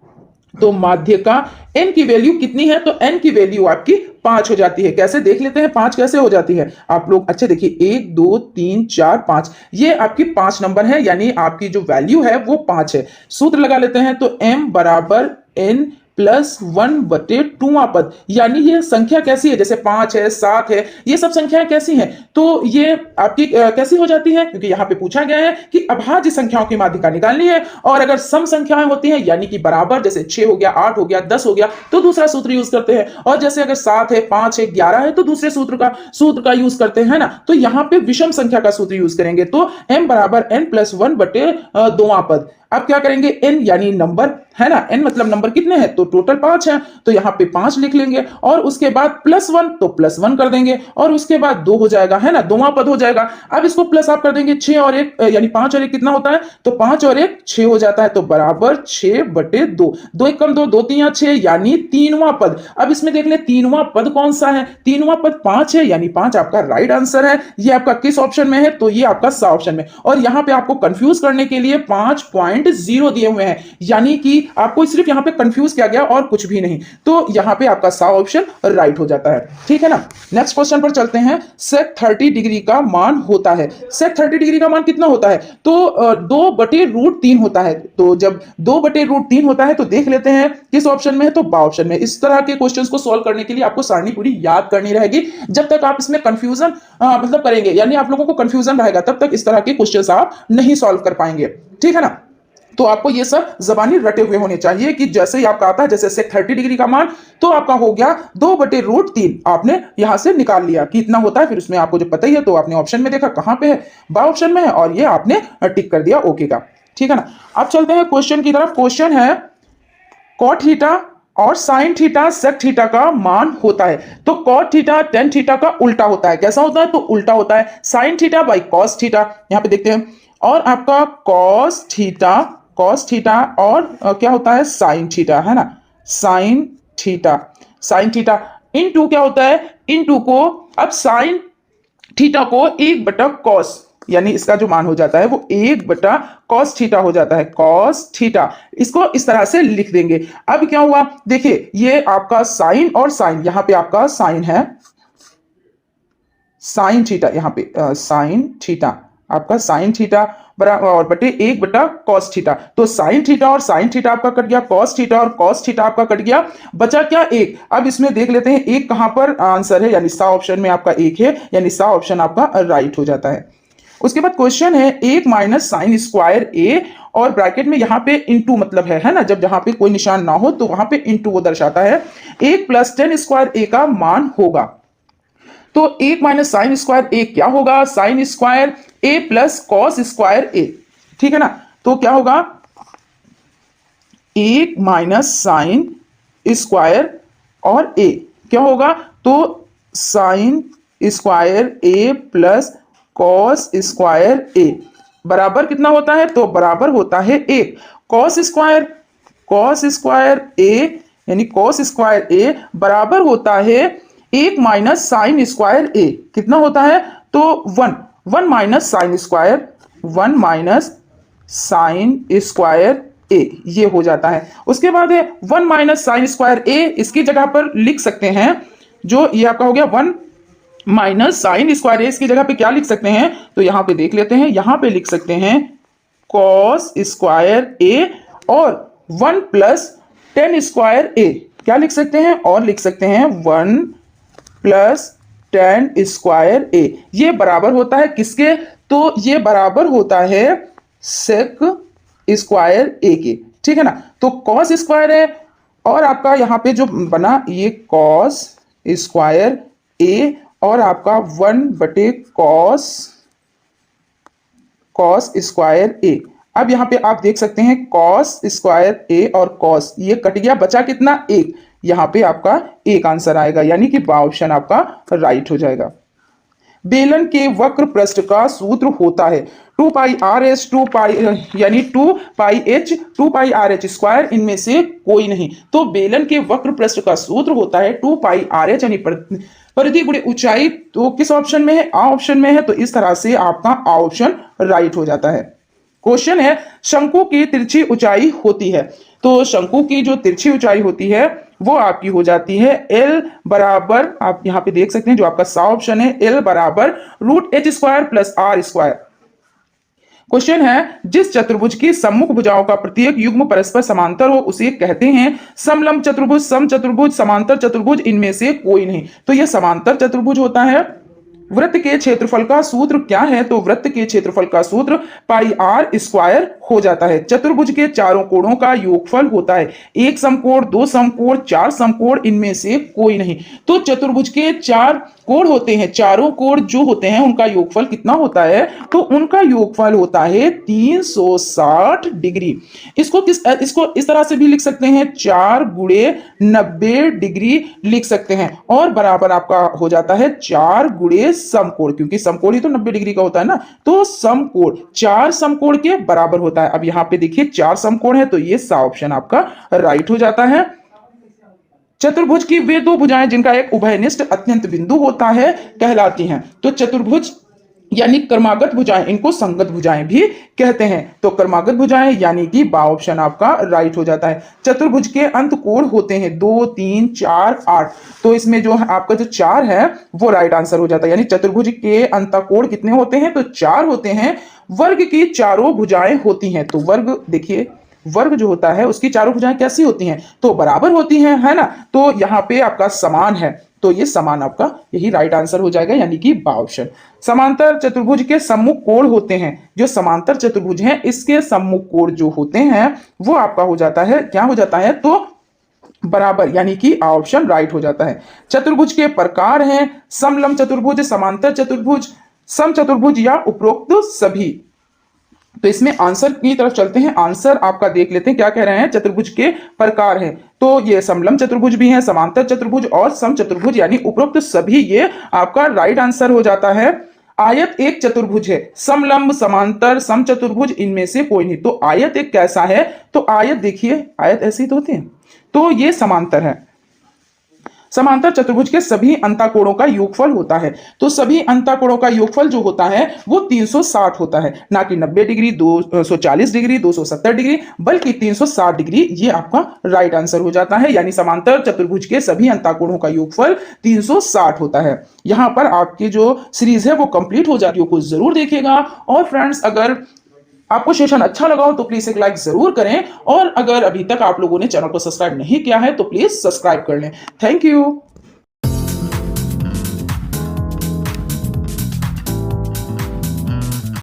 तो माध्यिका n की वैल्यू कितनी है, तो n की वैल्यू आपकी 5 हो जाती है। कैसे देख लेते हैं 5 कैसे हो जाती है आप लोग, अच्छा देखिए 1 2 3 4 5, ये आपकी 5 नंबर है, यानी आपकी जो वैल्यू है वो 5 है। सूत्र लगा लेते हैं, तो m बराबर n+1 बटे 2वां पद, यानी ये संख्या कैसी है, जैसे 5 है 7 है, ये सब संख्याएं कैसी हैं, तो ये आपकी कैसी हो जाती है, क्योंकि यहाँ पे पूछा गया है कि अभाज्य संख्याओं की माध्यिका निकालनी है। और अगर सम संख्याएं होती हैं यानी कि बराबर, जैसे 6 हो गया, 8 हो गया, 10 हो गया, तो दूसरा सूत्र यूज करते हैं। और जैसे अगर 7 है, 5 है, 11 है, तो दूसरे सूत्र का यूज करते हैं ना। तो यहाँ पे विषम संख्या का सूत्र यूज करेंगे, तो m बराबर n+1 बटे 2वां पद। अब क्या करेंगे, n यानी नंबर है ना, n मतलब नंबर कितने हैं, तो टोटल 5 है, तो यहाँ पे 5 लिख लेंगे। और उसके बाद +1 तो +1 कर देंगे, और उसके बाद 2 हो जाएगा, है ना, 2वां पद हो जाएगा। अब इसको प्लस आप कर देंगे, 6 और 1 यानी 5 और 1 कितना होता है, तो 5 और 1 6 हो जाता है, तो बराबर 6 बटे 2, 2 1 कम 2, 2 3 6, यानी 3वां पद। अब इसमें देख ले 3वां पद कौन सा है, 3वां पद 5 है, यानी 5 आपका राइट आंसर है। ये आपका किस ऑप्शन में है, तो ये आपका सा ऑप्शन में। और यहाँ पे आपको कंफ्यूज करने के लिए 5.5 0.0 दिए हुए हैं, यानी कि आपको सिर्फ यहाँ पे कंफ्यूज किया गया और कुछ भी नहीं। तो यहाँ पे आपका सा ऑप्शन राइट हो जाता है, ठीक है ना। नेक्स्ट क्वेश्चन पर चलते हैं। सेक 30 डिग्री का मान होता है। सेक 30 डिग्री का मान कितना होता है? तो 2/√3 होता है। तो जब 2/√3 होता है तो देख लेते हैं किस ऑप्शन में है, तो बा ऑप्शन में। इस तरह के क्वेश्चंस को सॉल्व करने के लिए आपको सारणी पूरी याद करनी रहेगी। जब तक आप इसमें कंफ्यूजन मतलब करेंगे, यानी आप लोगों को कंफ्यूजन रहेगा, तब तक इस तरह के क्वेश्चंस आप नहीं सॉल्व कर पाएंगे, ठीक है ना। तो आपको ये सब जबानी रटे हुए होने चाहिए कि जैसे ही आपका आता है, जैसे सेक 30 डिग्री का मान, तो आपका हो गया 2/√3, आपने यहां से निकाल लिया कि इतना होता है। फिर उसमें आपको जो पता ही है, तो आपने ऑप्शन में देखा कहां पे है, बा ऑप्शन में है, और ये आपने टिक कर दिया ओके का, ठीक है ना। अब चलते हैं क्वेश्चन की तरफ। क्वेश्चन है कॉट थीटा और साइन थीटा सेक थीटा का मान होता है। तो कॉट थीटा टेन थीटा का उल्टा होता है। कैसा होता है? तो उल्टा होता है sine theta by cos theta. यहां पे देखते हैं, और आपका कॉस थीटा और क्या होता है? साइन थीटा, है ना। साइन थीटा इनटू क्या होता है? इनटू को, अब साइन थीटा को 1/cos, यानी इसका जो मान हो जाता है वो 1/cos थीटा हो जाता है। cos थीटा, इसको इस तरह से लिख देंगे। अब क्या हुआ? देखिए, ये आपका साइन और साइन, यहां पे आपका साइन है, साइन थीटा, यहां पे साइन थीटा, आपका साइन थीटा बराबर और बटे 1/cos थीटा। तो साइन थीटा और साइन थीटा आपका कट गया, cos थीटा और cos थीटा आपका कट गया, बचा क्या? 1। अब इसमें देख लेते हैं 1 कहां पर आंसर है, यानी सा ऑप्शन में आपका 1 है, यानी सा ऑप्शन आपका राइट हो जाता है। उसके बाद क्वेश्चन है 1 माइनस साइन स्क्वायर ए, और ब्रैकेट में यहां पे इंटू मतलब है ना, जब जहां पे कोई निशान ना हो तो वहां पे इंटू वो दर्शाता है। 1 प्लस टेन स्क्वायर ए का मान होगा। तो 1 माइनस साइन स्क्वायर ए क्या होगा? साइन स्क्वायर ए प्लस कॉस स्क्वायर ए, ठीक है ना। तो क्या होगा? 1 माइनस साइन स्क्वायर और ए क्या होगा? तो साइन स्क्वायर ए प्लस कॉस स्क्वायर ए बराबर कितना होता है? तो बराबर होता है 1। कॉस स्क्वायर ए, यानी कॉस स्क्वायर ए बराबर होता है 1 माइनस साइन स्क्वायर ए। कितना होता है? तो 1 minus sine square, 1 minus sine square A, ये हो जाता है। उसके बाद है 1 माइनस साइन स्क्वायर ए, इसकी जगह पर लिख सकते हैं, जो ये आपका हो गया 1 माइनस साइन स्क्वायर ए, इसकी जगह पे क्या लिख सकते हैं? तो यहां पे देख लेते हैं, यहां पे लिख सकते हैं कॉस स्क्वायर ए, और 1 प्लस टेन स्क्वायर ए, क्या लिख सकते हैं? और लिख सकते हैं 1 प्लस टेन स्क्वायर ए। ये बराबर होता है किसके? तो ये बराबर होता है सेक स्क्वायर ए के, ठीक है ना। तो कॉस स्क्वायर है, और आपका यहां पे जो बना ये कॉस स्क्वायर ए, और आपका 1/cos स्क्वायर ए। अब यहां पे आप देख सकते हैं कॉस स्क्वायर ए और कॉस, ये कट गया, बचा कितना? 1। यहां पे आपका 1 आंसर आएगा, यानी कि बा ऑप्शन आपका राइट हो जाएगा। बेलन के वक्र पृष्ठ का सूत्र होता है 2πr/h, 2π यानी 2πh, 2πr/h स्क्वायर, इनमें से कोई नहीं। तो बेलन के वक्र पृष्ठ का सूत्र होता है 2πr/h, यानी परिधि गुणे ऊंचाई। तो किस ऑप्शन में है? आ ऑप्शन में है। तो इस तरह से आपका आ ऑप्शन राइट हो जाता है। क्वेश्चन है शंकु की तिरछी ऊंचाई होती है। तो शंकु की जो तिरछी ऊंचाई होती है वो आपकी हो जाती है L बराबर, आप यहां पे देख सकते हैं जो आपका सा ऑप्शन है, L बराबर √h² प्लस r²। क्वेश्चन है जिस चतुर्भुज की सम्मुख भुजाओं का प्रत्येक युग्म परस्पर समांतर हो उसे कहते हैं समलंब चतुर्भुज, सम चतुर्भुज, समांतर चतुर्भुज, इनमें से कोई नहीं। तो यह समांतर चतुर्भुज होता है। वृत्त के क्षेत्रफल का सूत्र क्या है? तो वृत्त के क्षेत्रफल का सूत्र πr² हो जाता है। चतुर्भुज के चारों कोणों का योगफल होता है 1 समकोण, 2 समकोण, 4 समकोण, इनमें से कोई नहीं। तो चतुर्भुज के 4 कोण होते हैं, चारों कोण जो होते हैं उनका योगफल कितना होता है? तो उनका योगफल होता है 360 डिग्री। इसको इस तरह से भी लिख सकते हैं, 4 गुणे 90 डिग्री लिख सकते हैं, और बराबर आपका हो जाता है 4 गुणे समकोण, क्योंकि समकोण ही तो 90 डिग्री का होता है ना। तो समकोण 4 समकोण के बराबर होता है। अब यहां पे देखिए 4 समकोण है, तो ये सा ऑप्शन आपका राइट हो जाता है। चतुर्भुज की वे दो भुजाएं जिनका एक उभयनिष्ठ अत्यंत बिंदु होता है कहलाती हैं। तो चतुर्भुज यानी क्रमागत भुजाएं, इनको संगत भुजाएं भी कहते हैं। तो क्रमागत भुजाएं यानी कि बा ऑप्शन आपका राइट हो जाता है। चतुर्भुज के अंत कोण होते हैं 2, 3, 4, 8। तो इसमें जो है आपका जो 4 है वो राइट आंसर हो जाता है। यानी चतुर्भुज के अंत कोण कितने होते हैं? तो 4 होते हैं। वर्ग की चारों भुजाएं होती हैं। तो वर्ग देखिए, वर्ग जो होता है उसकी चारों भुजाएं कैसी होती हैं? तो बराबर होती हैं, है ना। तो यहाँ पे आपका समान है, तो ये समान आपका यही राइट आंसर हो जाएगा, यानी कि बा ऑप्शन। समांतर चतुर्भुज के सम्मुख कोण होते हैं, जो समांतर चतुर्भुज हैं इसके सम्मुख कोण जो होते हैं वो आपका हो जाता है, क्या हो जाता है? तो बराबर, यानी कि ऑप्शन राइट हो जाता है। चतुर्भुज के प्रकार हैं समलंब चतुर्भुज, समांतर चतुर्भुज, समचतुर्भुज या उपरोक्त सभी। तो इसमें आंसर की तरफ चलते हैं। आंसर आपका देख लेते हैं क्या कह रहे हैं। चतुर्भुज के प्रकार हैं, तो ये समलंब चतुर्भुज भी है, समांतर चतुर्भुज और समचतुर्भुज, यानी उपरोक्त सभी ये आपका राइट आंसर हो जाता है। आयत एक चतुर्भुज है, समलंब, समांतर, समचतुर्भुज इनमें से कोई नहीं। तो आयत एक कैसा है? तो आयत देखिए, आयत ऐसे ही तो होते हैं, तो ये समांतर है। समांतर चतुर्भुज के सभी अंतःकोणों का योगफल होता है। तो सभी अंतःकोणों का योगफल जो होता है वो 360 होता है, ना कि 90 डिग्री, 240 डिग्री, 270 डिग्री, बल्कि 360 डिग्री। ये आपका राइट आंसर हो जाता है। यानी समांतर चतुर्भुज के सभी अंतःकोणों का योगफल 360 होता है। यहां पर आपकी जो सीरीज है वो कंप्लीट हो जाती है, को जरूर देखिएगा। और फ्रेंड्स, अगर आपको सेशन अच्छा लगा हो तो प्लीज एक लाइक जरूर करें, और अगर अभी तक आप लोगों ने चैनल को सब्सक्राइब नहीं किया है तो प्लीज सब्सक्राइब कर लें। Thank you.